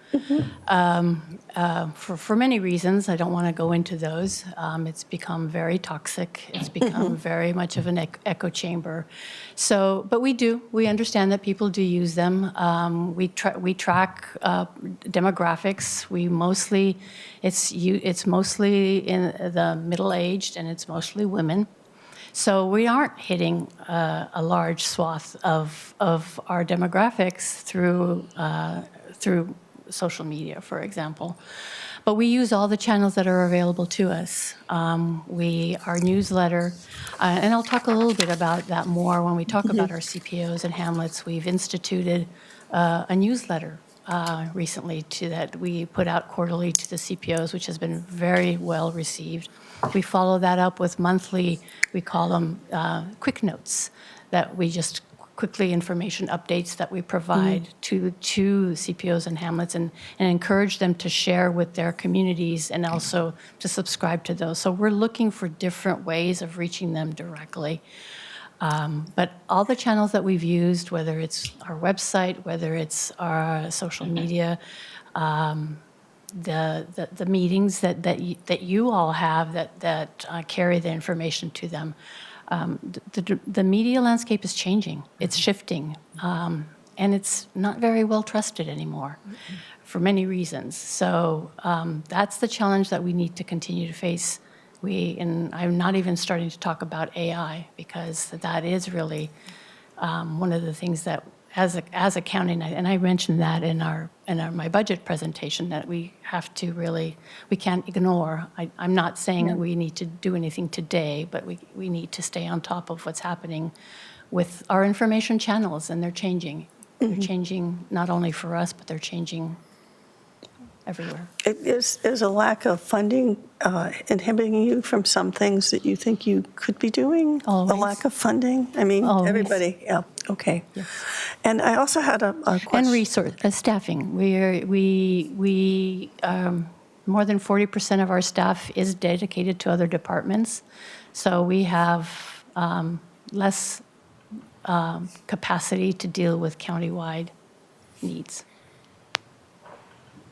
Speaker 10: For many reasons. I don't want to go into those. It's become very toxic. It's become very much of an echo chamber. So, but we understand that people do use them. We track demographics. It's mostly in the middle-aged, and it's mostly women. So we aren't hitting a large swath of our demographics through social media, for example. But we use all the channels that are available to us. Our newsletter, and I'll talk a little bit about that more when we talk about our CPOs and hamlets. We've instituted a newsletter recently that we put out quarterly to the CPOs, which has been very well received. We follow that up with monthly, we call them quick notes, that we just quickly information updates that we provide to CPOs and hamlets and encourage them to share with their communities and also to subscribe to those. So we're looking for different ways of reaching them directly. But all the channels that we've used, whether it's our website, whether it's our social media, the meetings that you all have that carry the information to them, the media landscape is changing. It's shifting, and it's not very well trusted anymore for many reasons. So that's the challenge that we need to continue to face. And I'm not even starting to talk about AI, because that is really one of the things that, as a county, and I mentioned that in my budget presentation, that we can't ignore. I'm not saying that we need to do anything today, but we need to stay on top of what's happening with our information channels, and they're changing. They're changing not only for us, but they're changing everywhere.
Speaker 7: Is a lack of funding inhibiting you from some things that you think you could be doing?
Speaker 10: Always.
Speaker 7: A lack of funding? I mean,
Speaker 10: Always.
Speaker 7: everybody, yeah, okay.
Speaker 10: Yes.
Speaker 7: And I also had a question.
Speaker 10: And resource staffing. We more than 40% of our staff is dedicated to other departments, so we have less capacity to deal with countywide needs.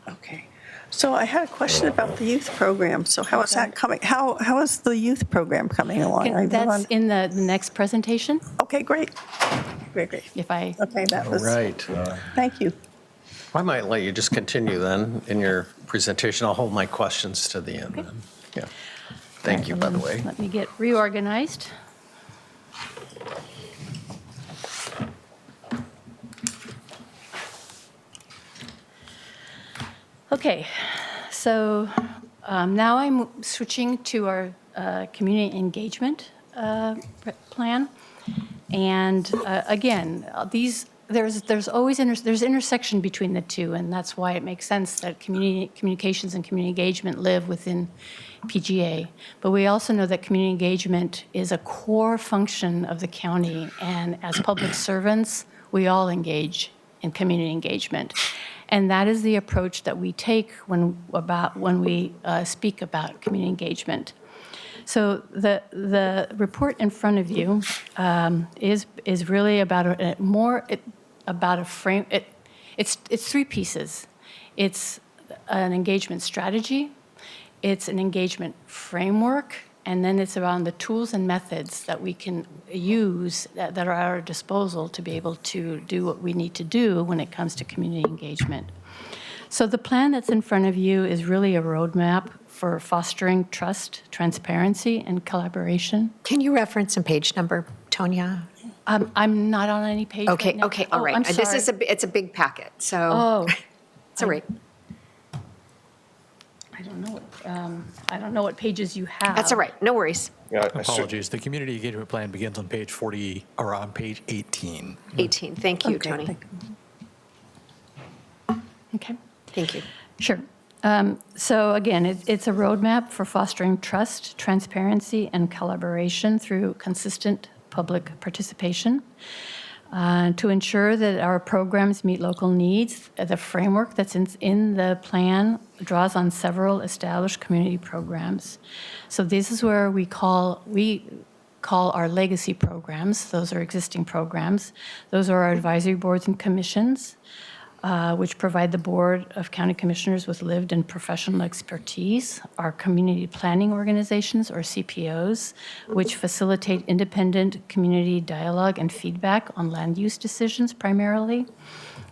Speaker 7: Okay. So I had a question about the youth program. So how is that coming? How is the youth program coming along? Are you
Speaker 10: That's
Speaker 7: on-
Speaker 10: in the next presentation.
Speaker 7: Okay, great. Great.
Speaker 10: Okay,
Speaker 7: that
Speaker 1: All
Speaker 7: was,
Speaker 1: right.
Speaker 7: thank you.
Speaker 1: I might let you just continue then in your presentation. I'll hold my questions to the end then. Yeah. Thank you, by the way.
Speaker 10: Let me get reorganized. Okay, so now I'm switching to our community engagement plan. And again, there's always there's intersection between the two, and that's why it makes sense that communications and community engagement live within PGA. But we also know that community engagement is a core function of the county, and as public servants, we all engage in community engagement. And that is the approach that we take when we speak about community engagement. So the report in front of you is really about about a frame. It's three pieces. It's an engagement strategy, it's an engagement framework, and then it's around the tools and methods that we can use that are at our disposal to be able to do what we need to do when it comes to community engagement. So the plan that's in front of you is really a roadmap for fostering trust, transparency, and collaboration.
Speaker 6: Can you reference a page number, Tonya?
Speaker 10: I'm not on any page
Speaker 6: Okay,
Speaker 10: right now.
Speaker 6: okay, all
Speaker 10: Oh,
Speaker 6: right.
Speaker 10: I'm
Speaker 6: This
Speaker 10: sorry.
Speaker 6: is it's a big packet, so
Speaker 10: Oh,
Speaker 6: it's all right.
Speaker 10: I don't know what pages you have.
Speaker 6: That's all right. No worries.
Speaker 4: Yeah,
Speaker 9: Apologies. The community engagement plan begins on page 40, or on page 18.
Speaker 6: 18. Thank you,
Speaker 7: Okay,
Speaker 6: Tony.
Speaker 10: Okay.
Speaker 6: Thank you.
Speaker 10: Sure. So again, it's a roadmap for fostering trust, transparency, and collaboration through consistent public participation. To ensure that our programs meet local needs, the framework that's in the plan draws on several established community programs. So this is where we call our legacy programs. Those are existing programs. Those are our advisory boards and commissions, which provide the Board of County Commissioners with lived and professional expertise, our community planning organizations, or CPOs, which facilitate independent community dialogue and feedback on land use decisions primarily,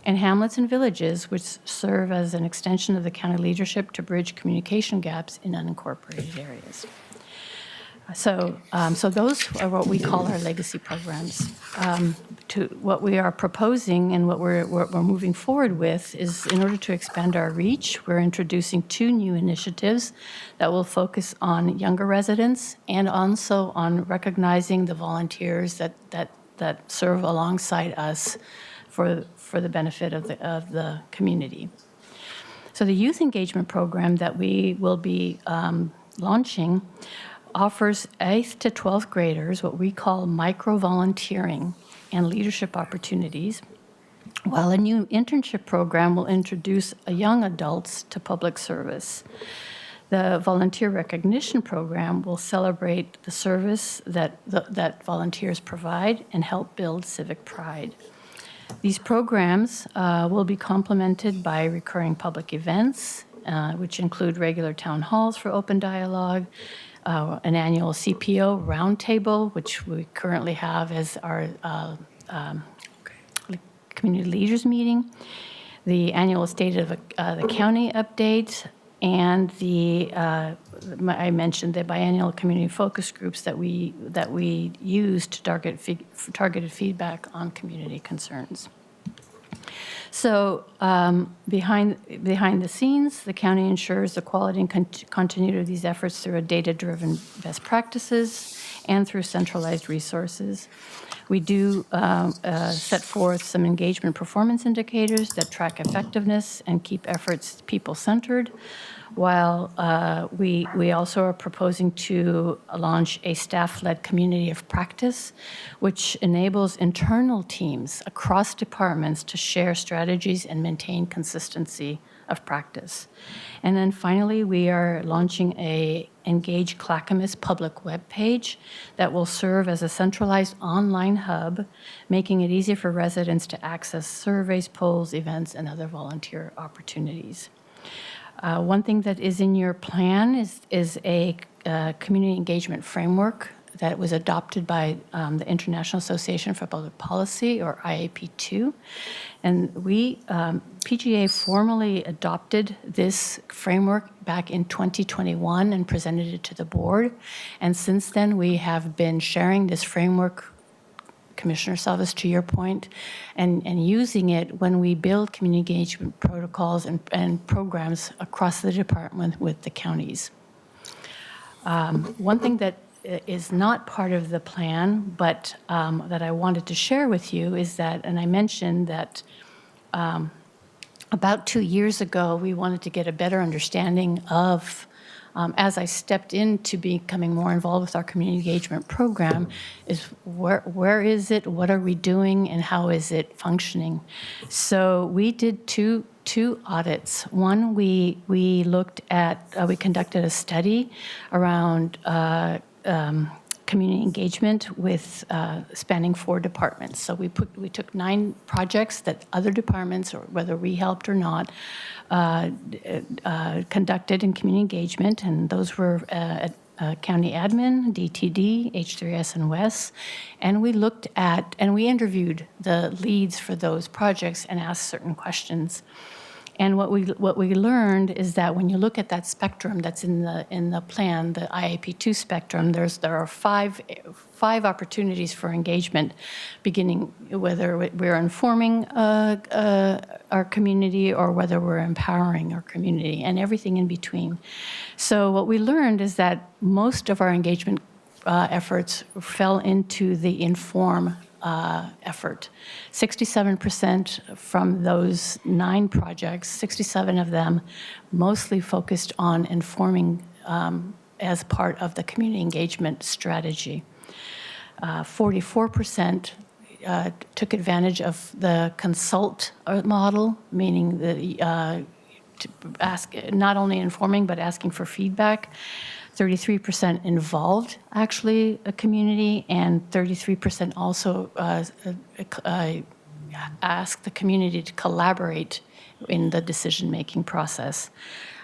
Speaker 10: and hamlets and villages, which serve as an extension of the county leadership to bridge communication gaps in unincorporated areas. So those are what we call our legacy programs. What we are proposing and what we're moving forward with is, in order to expand our reach, we're introducing 2 new initiatives that will focus on younger residents and also on recognizing the volunteers that serve alongside us for the benefit of the community. So the youth engagement program that we will be launching offers 8th to 12th graders what we call micro-volunteering and leadership opportunities, while a new internship program will introduce young adults to public service. The volunteer recognition program will celebrate the service that volunteers provide and help build civic pride. These programs will be complemented by recurring public events, which include regular town halls for open dialogue, an annual CPO roundtable, which we currently have as our community leaders meeting, the annual State of the County update, and I mentioned the biannual community focus groups that we use to targeted feedback on community concerns. So behind the scenes, the county ensures the quality and continuity of these efforts through a data-driven best practices and through centralized resources. We do set forth some engagement performance indicators that track effectiveness and keep efforts people-centered, while we also are proposing to launch a staff-led community of practice, which enables internal teams across departments to share strategies and maintain consistency of practice. And then finally, we are launching a Engage Clackamas public webpage that will serve as a centralized online hub, making it easy for residents to access surveys, polls, events, and other volunteer opportunities. One thing that is in your plan is a community engagement framework that was adopted by the International Association for Public Policy, or IAP2. And PGA formally adopted this framework back in 2021 and presented it to the board. And since then, we have been sharing this framework, Commissioner Salvis, to your point, and using it when we build community engagement protocols and programs across the department with the counties. One thing that is not part of the plan, but that I wanted to share with you is that, and I mentioned that about 2 years ago, we wanted to get a better understanding of, as I stepped into becoming more involved with our community engagement program, is where is it, what are we doing, and how is it functioning? So we did two 2 audits. One, we looked at, we conducted a study around community engagement with spanning 4 departments. So we took 9 projects that other departments, or whether we helped or not, conducted in community engagement, and those were County Admin, DTD, H3S, and WES. And we looked at, and we interviewed the leads for those projects and asked certain questions. And what we learned is that when you look at that spectrum that's in the plan, the IAP2 spectrum, there are five opportunities for engagement, beginning whether we're informing our community or whether we're empowering our community, and everything in between. So what we learned is that most of our engagement efforts fell into the inform effort. 67% from those 9 projects, 67 of them mostly focused on informing as part of the community engagement strategy. 44% took advantage of the consult model, meaning the to ask, not only informing, but asking for feedback. 33% involved, actually, a community, and 33% also asked the community to collaborate in the decision-making process.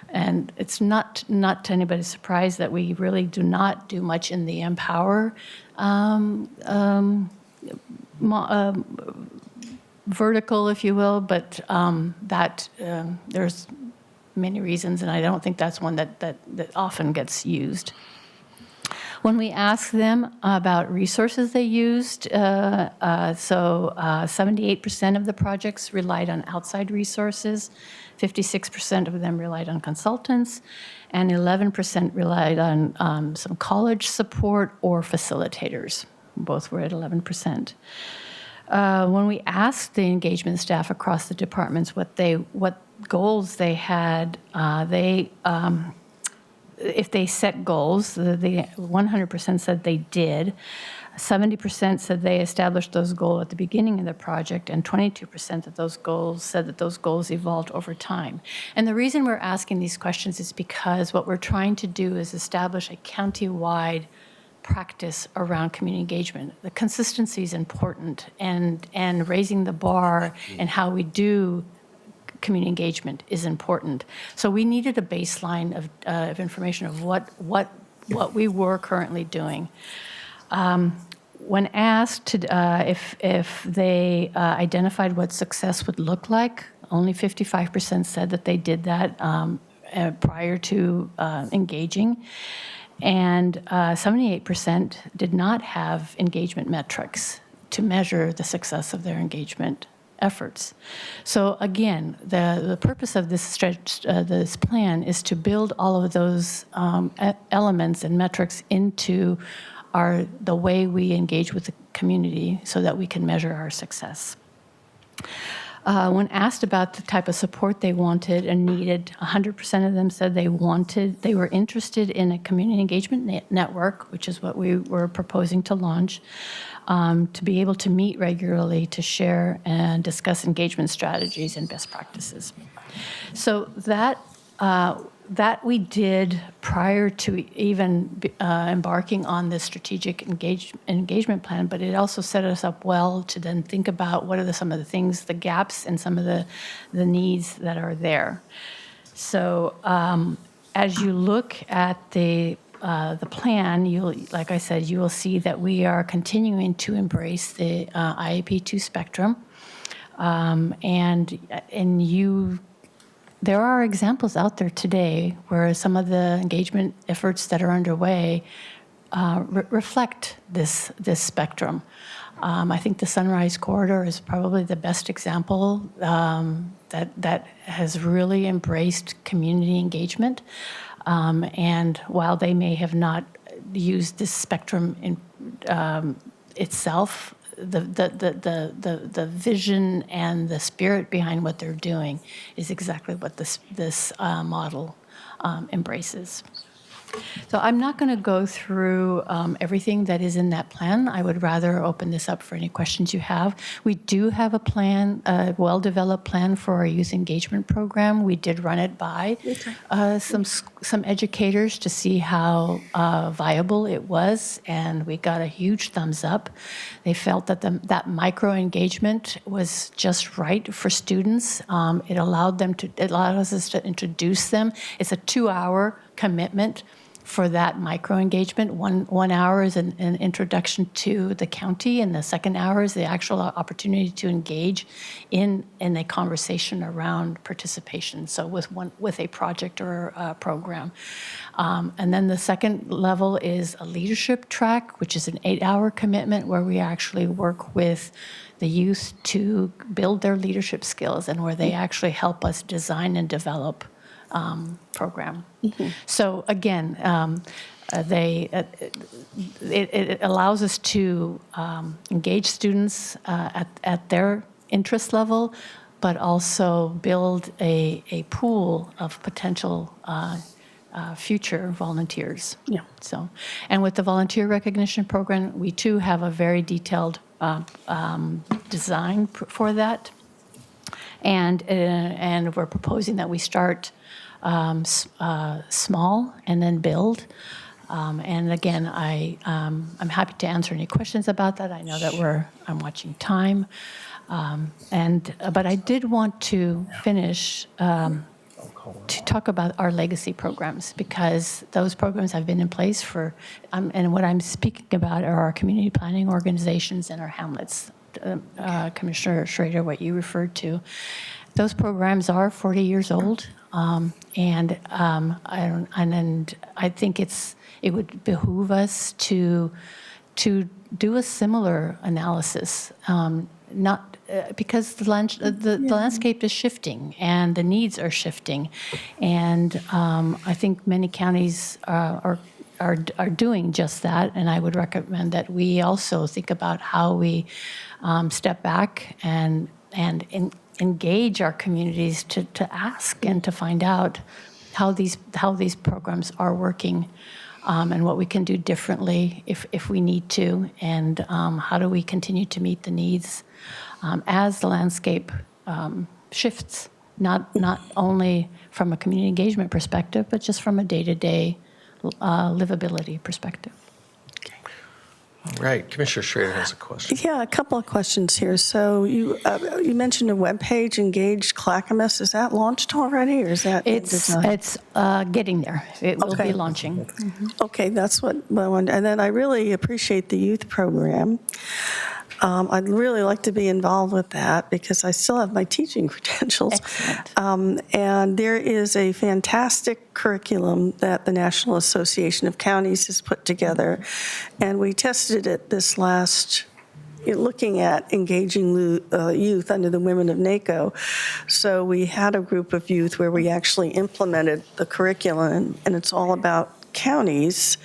Speaker 10: And it's not to anybody's surprise that we really do not do much in the empower vertical, if you will, but there's many reasons, and I don't think that's one that often gets used. When we asked them about resources they used, 78% of the projects relied on outside resources, 56% of them relied on consultants, and 11% relied on some college support or facilitators. Both were at 11%. When we asked the engagement staff across the departments what goals they had, if they set goals, the 100% said they did. 70% said they established those goals at the beginning of the project, and 22% of those goals said that those goals evolved over time. And the reason we're asking these questions is because what we're trying to do is establish a county-wide practice around community engagement. The consistency is important, and raising the bar and how we do community engagement is important. So we needed a baseline of information of what we were currently doing. When asked if they identified what success would look like, only 55% said that they did that prior to engaging. And 78% did not have engagement metrics to measure the success of their engagement efforts. So again, the purpose of this this plan is to build all of those elements and metrics into the way we engage with the community so that we can measure our success. When asked about the type of support they wanted and needed, 100% of them said they were interested in a community engagement network, which is what we were proposing to launch, to be able to meet regularly to share and discuss engagement strategies and best practices. So that we did prior to even embarking on this strategic engagement plan, but it also set us up well to then think about what are some of the things, the gaps, and some of the needs that are there. So as you look at the plan, like I said, you will see that we are continuing to embrace the IAP2 spectrum, there are examples out there today where some of the engagement efforts that are underway reflect this spectrum. I think the Sunrise Corridor is probably the best example that has really embraced community engagement. And while they may have not used this spectrum in itself, the vision and the spirit behind what they're doing is exactly what this model embraces. So I'm not going to go through everything that is in that plan. I would rather open this up for any questions you have. We do have a plan, a well-developed plan for our youth engagement program. We did run it by some educators to see how viable it was, and we got a huge thumbs up. They felt that that micro engagement was just right for students. It allowed us to introduce them. It's a 2-hour commitment for that micro engagement. One hour is an introduction to the county, and the second hour is the actual opportunity to engage in a conversation around participation. So with a project or a program. And then the second level is a leadership track, which is an 8-hour commitment where we actually work with the youth to build their leadership skills and where they actually help us design and develop program. So again, it allows us to engage students at their interest level, but also build a pool of potential future volunteers.
Speaker 7: Yeah.
Speaker 10: So, and with the volunteer recognition program, we too have a very detailed design for that, and we're proposing that we start small and then build. And again, I'm happy to answer any questions about that. I know that I'm watching time. But I did want to finish to talk about our legacy programs, because those programs have been in place for, and what I'm speaking about are our community planning organizations and our hamlets. Commissioner Schrader, what you referred to. Those programs are 40 years old, and I think it would behoove us to do a similar analysis, because the landscape is shifting and the needs are shifting, and I think many counties are doing just that, and I would recommend that we also think about how we step back and engage our communities to ask and to find out how these programs are working, and what we can do differently if we need to, and how do we continue to meet the needs as the landscape shifts, not only from a community engagement perspective, but just from a day-to-day livability perspective.
Speaker 1: All right, Commissioner Schrader has a question.
Speaker 7: Yeah, a couple of questions here. So you mentioned a webpage, Engage Clackamas. Is that launched already, or is that
Speaker 10: It's getting there. It will be launching.
Speaker 7: Okay, that's what I wanted. And then I really appreciate the youth program. I'd really like to be involved with that because I still have my teaching credentials.
Speaker 10: Excellent.
Speaker 7: And there is a fantastic curriculum that the National Association of Counties has put together. And we tested it this last, looking at engaging youth under the Women of NACO. So we had a group of youth where we actually implemented the curriculum, and it's all about counties,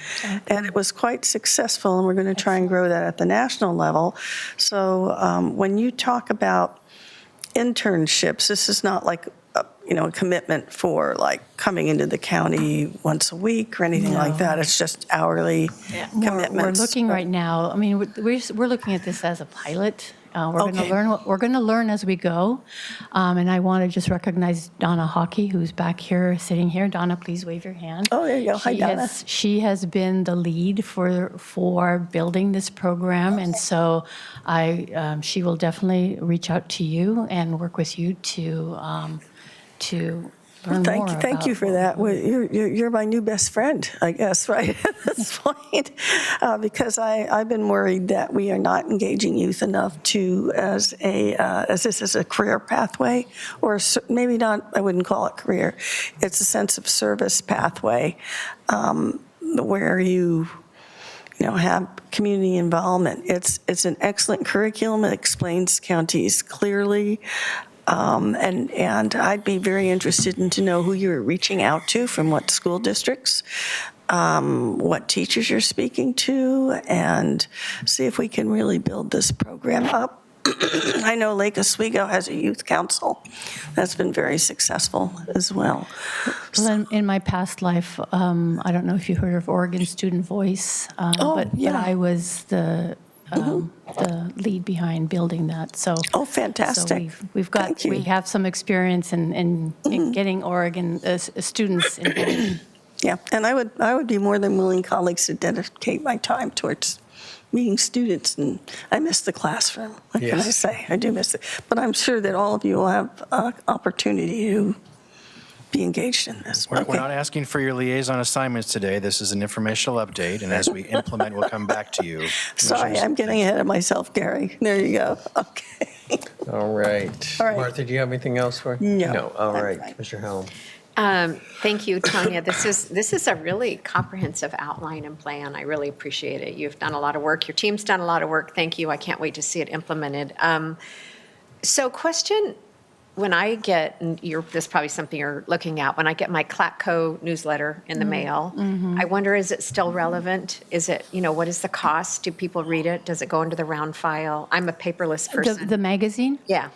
Speaker 7: and it was quite successful, and we're going to try and grow that at the national level. So when you talk about internships, this is not like a commitment for like coming into the county once a week or anything like that. It's just hourly commitments.
Speaker 10: We're looking right now. I mean, we're looking at this as a pilot. We're going to learn as we go. And I want to just recognize Donna Hockey, who's back here, sitting here. Donna, please wave your hand.
Speaker 7: Oh, there you go. Hi, Donna.
Speaker 10: She has been the lead for building this program, and so she will definitely reach out to you and work with you to learn more.
Speaker 7: Thank you for that. Well, you're my new best friend, I guess, right, at this point, because I've been worried that we are not engaging youth enough as this is a career pathway, or maybe not. I wouldn't call it career. It's a sense of service pathway, where you have community involvement. It's an excellent curriculum. It explains counties clearly. And I'd be very interested to know who you're reaching out to, from what school districts, what teachers you're speaking to, and see if we can really build this program up I know Lake Oswego has a youth council that's been very successful as well.
Speaker 10: Well, in my past life, I don't know if you heard of Oregon Student Voice, but
Speaker 7: yeah.
Speaker 10: I was the lead behind building that. So,
Speaker 7: Oh, fantastic.
Speaker 10: So
Speaker 7: Thank you.
Speaker 10: we have some experience in getting Oregon students involved.
Speaker 7: Yeah, and I would be more than willing, colleagues, to dedicate my time towards meeting students, and I miss the classroom. What can I
Speaker 1: Yes.
Speaker 7: say? I do miss it. But I'm sure that all of you will have opportunity to be engaged in this.
Speaker 2: We're
Speaker 7: Okay.
Speaker 2: not asking for your liaison assignments today. This is an informational update, and as we implement, we'll come back to you.
Speaker 7: Sorry,
Speaker 2: Commissioners,
Speaker 7: I'm getting ahead of myself, Gary. There you go. Okay.
Speaker 1: All right.
Speaker 7: All right.
Speaker 1: Martha, do you have anything else for?
Speaker 7: No.
Speaker 1: No, all
Speaker 7: I'm
Speaker 1: right.
Speaker 7: fine.
Speaker 1: Commissioner Helm.
Speaker 6: Thank you, Tanya. This is a really comprehensive outline and plan. I really appreciate it. You've done a lot of work. Your team's done a lot of work. Thank you. I can't wait to see it implemented. So question, when I get, and this is probably something you're looking at, when I get my ClackCo newsletter in the mail, I wonder, is it still relevant? Is it, what is the cost? Do people read it? Does it go into the round file? I'm a paperless person.
Speaker 10: The magazine?
Speaker 6: Yeah.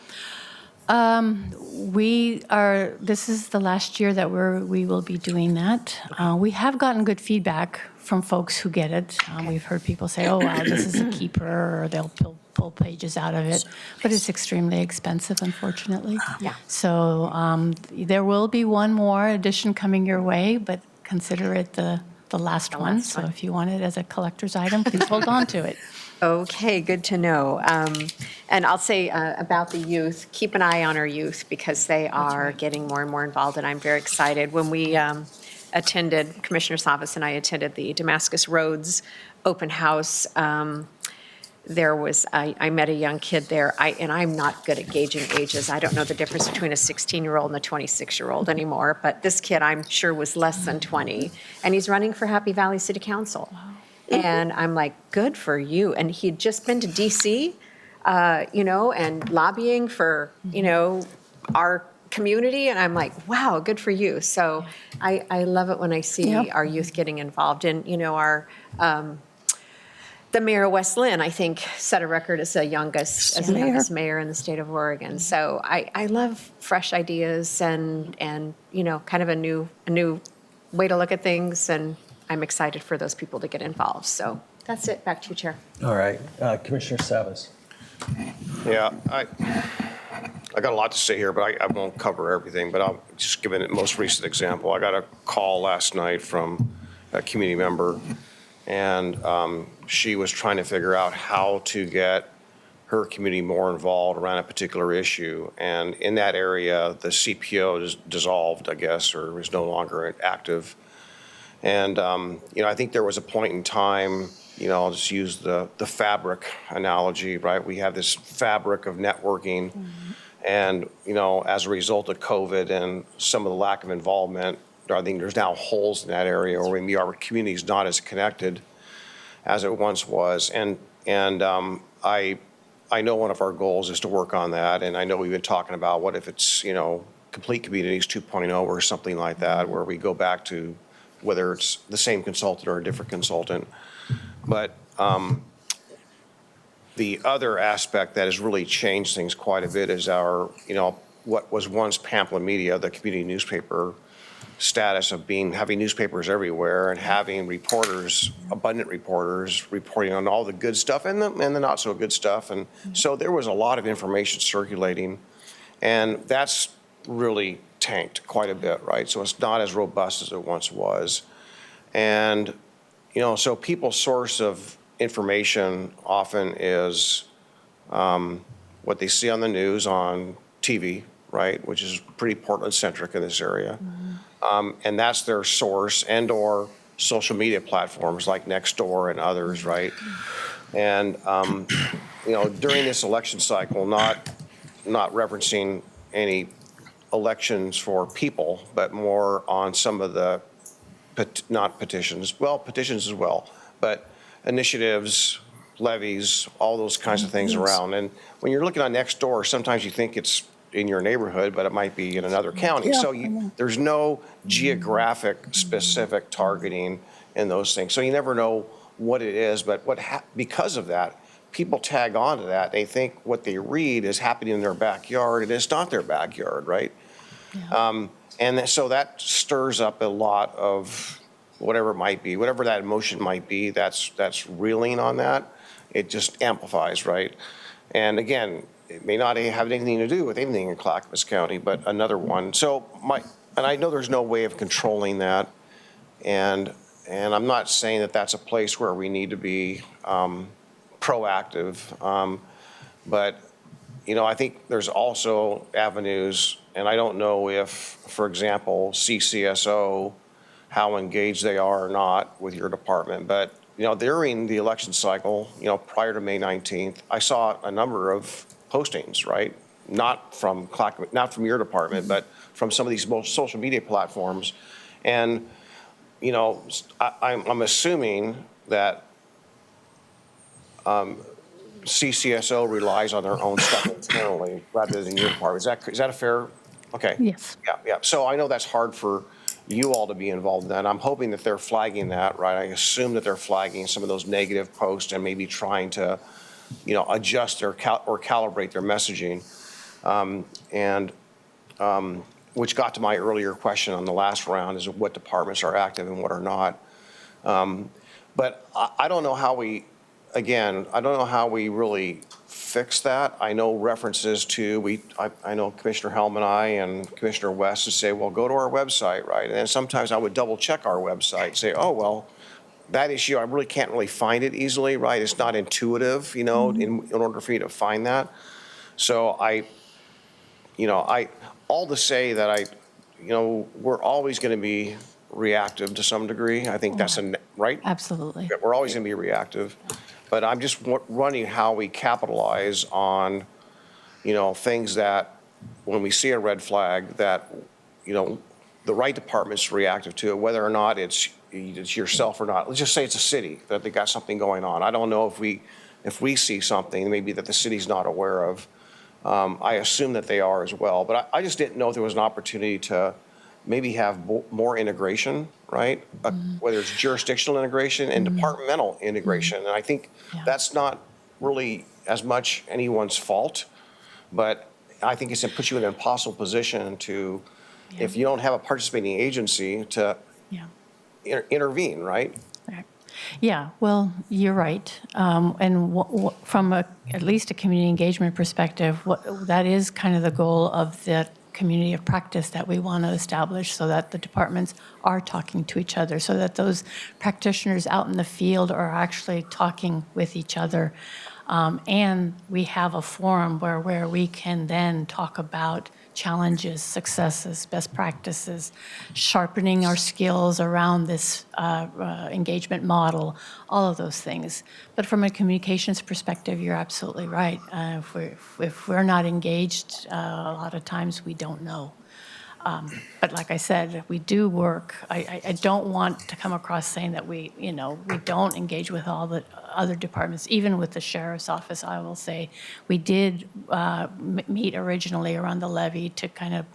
Speaker 10: This is the last year that we will be doing that. We have gotten good feedback from folks who get it. We've heard people say, oh, wow, this is a keeper, or they'll pull pages out of it. But it's extremely expensive, unfortunately.
Speaker 6: Yeah.
Speaker 10: So there will be one more edition coming your way, but consider it the last one.
Speaker 6: last
Speaker 10: So
Speaker 6: one.
Speaker 10: if you want it as a collector's item, please hold on to it.
Speaker 6: Okay, good to know. And I'll say about the youth, keep an eye on our youth because they are getting more and more involved, and I'm very excited. When we attended, Commissioner Savas and I attended the Damascus Roads open house, I met a young kid there, and I'm not good at gauging ages. I don't know the difference between a 16-year-old and a 26-year-old anymore, but this kid I'm sure was less than 20, and he's running for Happy Valley City Council. And I'm like, good for you. And he'd just been to DC, and lobbying for, our community. And I'm like, wow, good for you. So I love it when I see
Speaker 7: Yep.
Speaker 6: our youth getting involved. And, the mayor of West Lynn, I think, set a record as the youngest mayor in the state of Oregon. So I love fresh ideas and kind of a new way to look at things. And I'm excited for those people to get involved. So that's it. Back to you, Chair.
Speaker 1: All right. Commissioner Savas.
Speaker 4: Yeah, I got a lot to say here, but I won't cover everything, but I'll just give a most recent example. I got a call last night from a community member, and she was trying to figure out how to get her community more involved around a particular issue. And in that area, the CPO is dissolved, I guess, or is no longer active. And, I think there was a point in time, I'll just use the fabric analogy, right? We have this fabric of networking. And, as a result of COVID and some of the lack of involvement, I think there's now holes in that area, or maybe our community is not as connected as it once was. And I know one of our goals is to work on that. And I know we've been talking about what if it's, Complete Communities 2.0 or something like that, where we go back to whether it's the same consultant or a different consultant. But the other aspect that has really changed things quite a bit is our, what was once Pamplin Media, the community newspaper status of having newspapers everywhere and having reporters, abundant reporters, reporting on all the good stuff and the not so good stuff. And so there was a lot of information circulating, and that's really tanked quite a bit, right? So it's not as robust as it once was. And, so people's source of information often is what they see on the news on TV, right, which is pretty Portland-centric in this area. And that's their source, and/or social media platforms like Nextdoor and others, right? And, during this election cycle, not referencing any elections for people, but more on some of the, not petitions, well, petitions as well, but initiatives, levies, all those kinds of things around. And when you're looking on Nextdoor, sometimes you think it's in your neighborhood, but it might be in another county.
Speaker 7: Yeah,
Speaker 4: So
Speaker 7: I know.
Speaker 4: there's no geographic specific targeting in those things. So you never know what it is, but because of that, people tag on to that. They think what they read is happening in their backyard, and it's not their backyard, right? So that stirs up a lot of whatever it might be, whatever that emotion might be, that's reeling on that. It just amplifies, right? And again, it may not have anything to do with anything in Clackamas County, but another one. So and I know there's no way of controlling that, and I'm not saying that that's a place where we need to be proactive, but I think there's also avenues, and I don't know if, for example, CCSO, how engaged they are or not with your department, but during the election cycle, prior to May 19th, I saw a number of postings, right? Not from your department, but from some of these social media platforms, and I'm assuming that CCSO relies on their own stuff internally rather than your department. Is that a fair? Okay.
Speaker 10: Yes.
Speaker 4: Yeah. So I know that's hard for you all to be involved in that. I'm hoping that they're flagging that, right? I assume that they're flagging some of those negative posts and maybe trying to, adjust or calibrate their messaging. Which got to my earlier question on the last round, is what departments are active and what are not. But I don't know how we really fix that. I know references to, I know Commissioner Helm and I and Commissioner West to say, well, go to our website, right? And then sometimes I would double check our website, say, oh, well, that issue, I really can't really find it easily, right? It's not intuitive, in order for you to find that. So all to say that we're always going to be reactive to some degree. I think that's right?
Speaker 10: Absolutely.
Speaker 4: We're always going to be reactive. But I'm just running how we capitalize on, things that when we see a red flag that, the right department's reactive to it, whether or not it's yourself or not. Let's just say it's a city that they got something going on. I don't know if we see something maybe that the city's not aware of. I assume that they are as well, but I just didn't know if there was an opportunity to maybe have more integration, right? Whether it's jurisdictional integration and departmental integration. And I think that's not really as much anyone's fault, but I think it puts you in an impossible position to, if you don't have a participating agency, to intervene, right?
Speaker 10: Yeah, well, you're right. And from at least a community engagement perspective, that is kind of the goal of the community of practice that we want to establish, so that the departments are talking to each other, so that those practitioners out in the field are actually talking with each other. And we have a forum where we can then talk about challenges, successes, best practices, sharpening our skills around this engagement model, all of those things. But from a communications perspective, you're absolutely right. If we're not engaged, a lot of times we don't know. But like I said, we do work. I don't want to come across saying that we don't engage with all the other departments. Even with the sheriff's office, I will say we did meet originally around the levy to kind of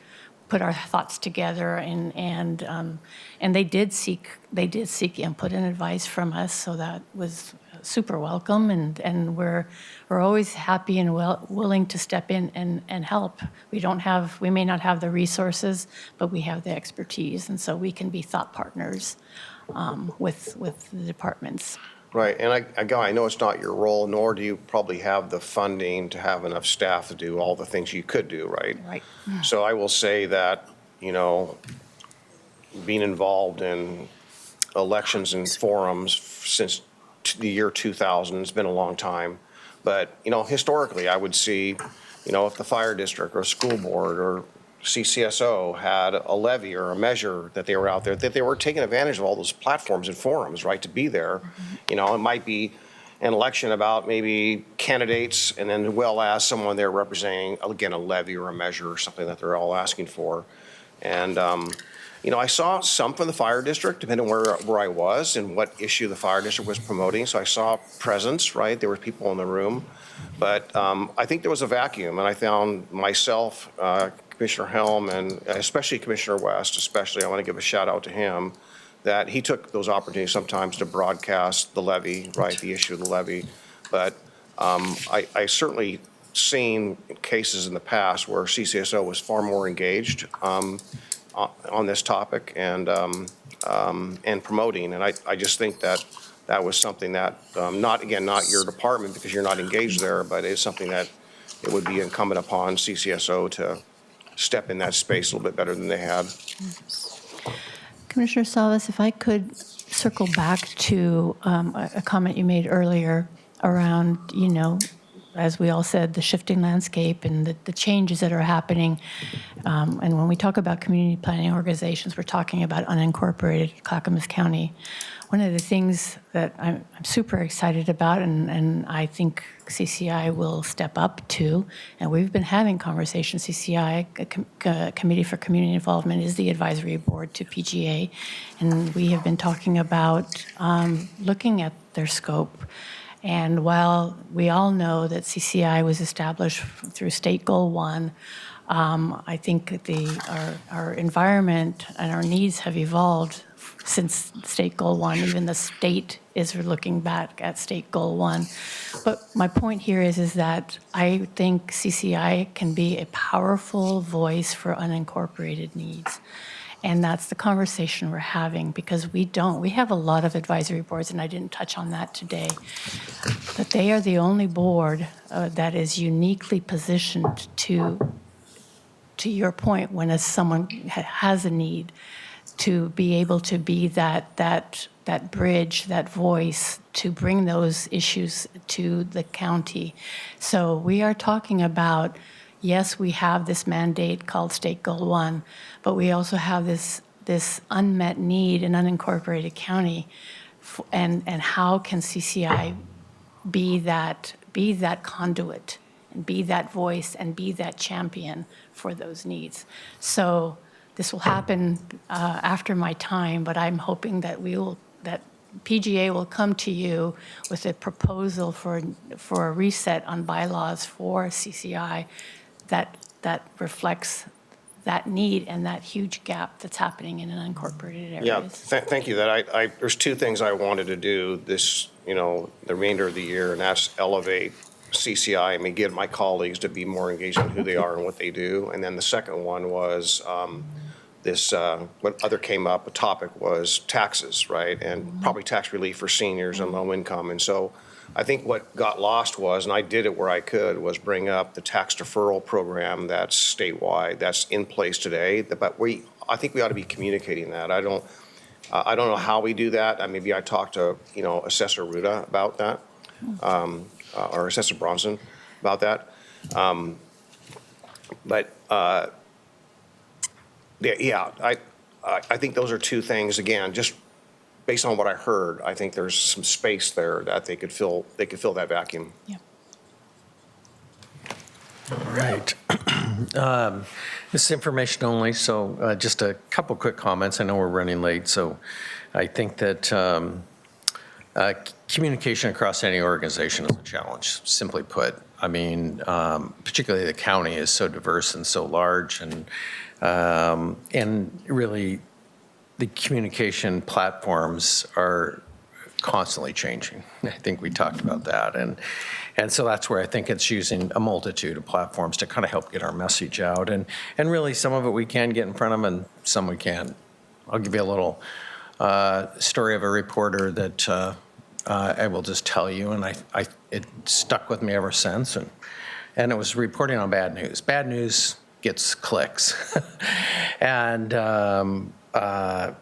Speaker 10: put our thoughts together, and they did seek input and advice from us. So that was super welcome, and we're always happy and willing to step in and help. We may not have the resources, but we have the expertise, and so we can be thought partners with the departments.
Speaker 4: Right, and I know it's not your role, nor do you probably have the funding to have enough staff to do all the things you could do, right?
Speaker 10: Right.
Speaker 4: So I will say that, being involved in elections and forums since the year 2000, it's been a long time. But, historically, I would see, if the fire district or school board or CCSO had a levy or a measure that they were out there, that they were taking advantage of all those platforms and forums, right, to be there. It might be an election about maybe candidates, and then well as someone there representing, again, a levy or a measure or something that they're all asking for. And, I saw some from the fire district, depending on where I was and what issue the fire district was promoting. So I saw presence, right? There were people in the room. But I think there was a vacuum, and I found myself, Commissioner Helm, and especially Commissioner West, I want to give a shout out to him, that he took those opportunities sometimes to broadcast the levy, right, the issue of the levy. But I certainly seen cases in the past where CCSO was far more engaged on this topic and promoting. And I just think that that was something that, not your department because you're not engaged there, but it's something that it would be incumbent upon CCSO to step in that space a little bit better than they had.
Speaker 10: Commissioner Salas, if I could circle back to a comment you made earlier around, as we all said, the shifting landscape and the changes that are happening. And when we talk about community planning organizations, we're talking about unincorporated Clackamas County. One of the things that I'm super excited about, and I think CCI will step up to, and we've been having conversations, CCI, Committee for Community Involvement, is the advisory board to PGA, and we have been talking about looking at their scope. And while we all know that CCI was established through State Goal 1, I think our environment and our needs have evolved since State Goal 1. Even the state is looking back at State Goal 1. But my point here is that I think CCI can be a powerful voice for unincorporated needs. And that's the conversation we're having, because we have a lot of advisory boards, and I didn't touch on that today, but they are the only board that is uniquely positioned to your point, when someone has a need, to be able to be that bridge, that voice, to bring those issues to the county. So we are talking about, yes, we have this mandate called State Goal 1, but we also have this unmet need in unincorporated county, and how can CCI be that conduit and be that voice and be that champion for those needs. So this will happen after my time, but I'm hoping that that PGA will come to you with a proposal for a reset on bylaws for CCI that reflects that need and that huge gap that's happening in unincorporated areas.
Speaker 4: Yeah, thank you. There's two things I wanted to do this, the remainder of the year, and that's elevate CCI and get my colleagues to be more engaged in who they are and what they do. And then the second one was what other came up, a topic was taxes, right? And probably tax relief for seniors and low income. And so I think what got lost was, and I did it where I could, was bring up the tax deferral program that's statewide, that's in place today. But I think we ought to be communicating that. I don't know how we do that. Maybe I talked to, Assessor Ruda about that, or Assessor Bronson about that. I think those are two things. Again, just based on what I heard, I think there's some space there that they could fill that vacuum.
Speaker 10: Yeah.
Speaker 1: Right. This is information only, so just a couple quick comments. I know we're running late, so I think that communication across any organization is a challenge, simply put. Particularly the county is so diverse and so large, and really the communication platforms are constantly changing. I think we talked about that. And so that's where I think it's using a multitude of platforms to kind of help get our message out. And really some of it we can get in front of and some we can't. I'll give you a little story of a reporter that I will just tell you, and it stuck with me ever since. And it was reporting on bad news. Bad news gets clicks. And I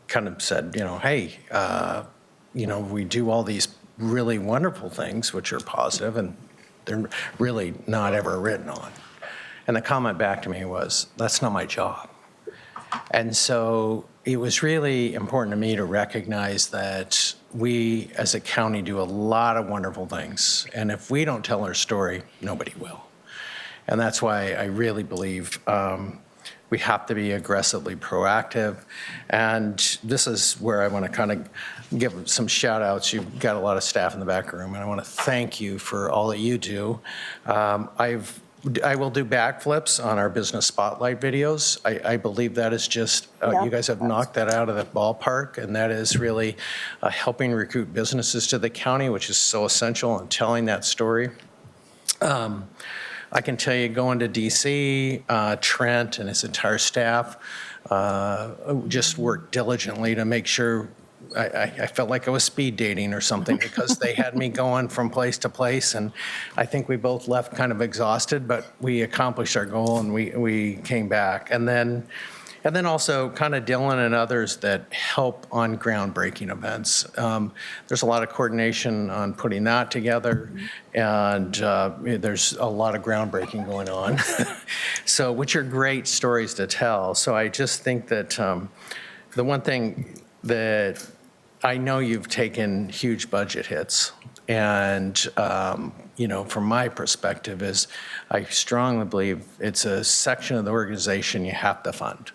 Speaker 1: kind of said, hey, we do all these really wonderful things, which are positive, and they're really not ever written on. And the comment back to me was, that's not my job. And so it was really important to me to recognize that we as a county do a lot of wonderful things. And if we don't tell our story, nobody will. And that's why I really believe we have to be aggressively proactive. And this is where I want to kind of give some shout outs. You've got a lot of staff in the back room, and I want to thank you for all that you do. I've I will do backflips on our business spotlight videos. I believe that is just,
Speaker 7: Yeah.
Speaker 1: you guys have knocked that out of the ballpark, and that is really helping recruit businesses to the county, which is so essential in telling that story. I can tell you, going to DC, Trent and his entire staff just worked diligently to make sure I felt like I was speed dating or something because they had me going from place to place, and I think we both left kind of exhausted, but we accomplished our goal and we came back. And then also kind of Dylan and others that help on groundbreaking events. There's a lot of coordination on putting that together, and there's a lot of groundbreaking going on. So, which are great stories to tell. So I just think that the one thing that I know you've taken huge budget hits, and from my perspective is I strongly believe it's a section of the organization you have to fund.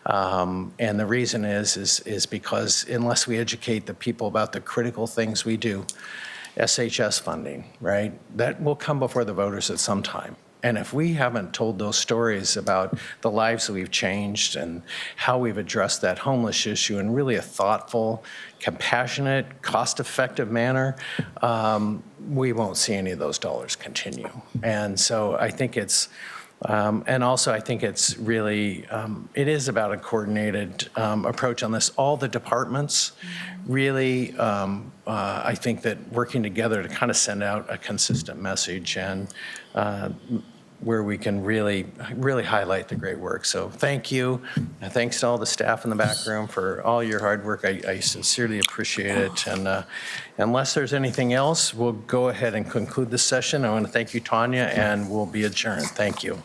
Speaker 1: And the reason is because unless we educate the people about the critical things we do, SHS funding, right, that will come before the voters at some time. And if we haven't told those stories about the lives that we've changed and how we've addressed that homeless issue in really a thoughtful, compassionate, cost-effective manner, we won't see any of those dollars continue. And so I think it's, and also I think it's really, it is about a coordinated approach on this. All the departments really, I think that working together to kind of send out a consistent message and where we can really highlight the great work. So thank you. And thanks to all the staff in the back room for all your hard work. I sincerely appreciate it. And unless there's anything else, we'll go ahead and conclude this session. I want to thank you, Tanya, and we'll be adjourned. Thank you.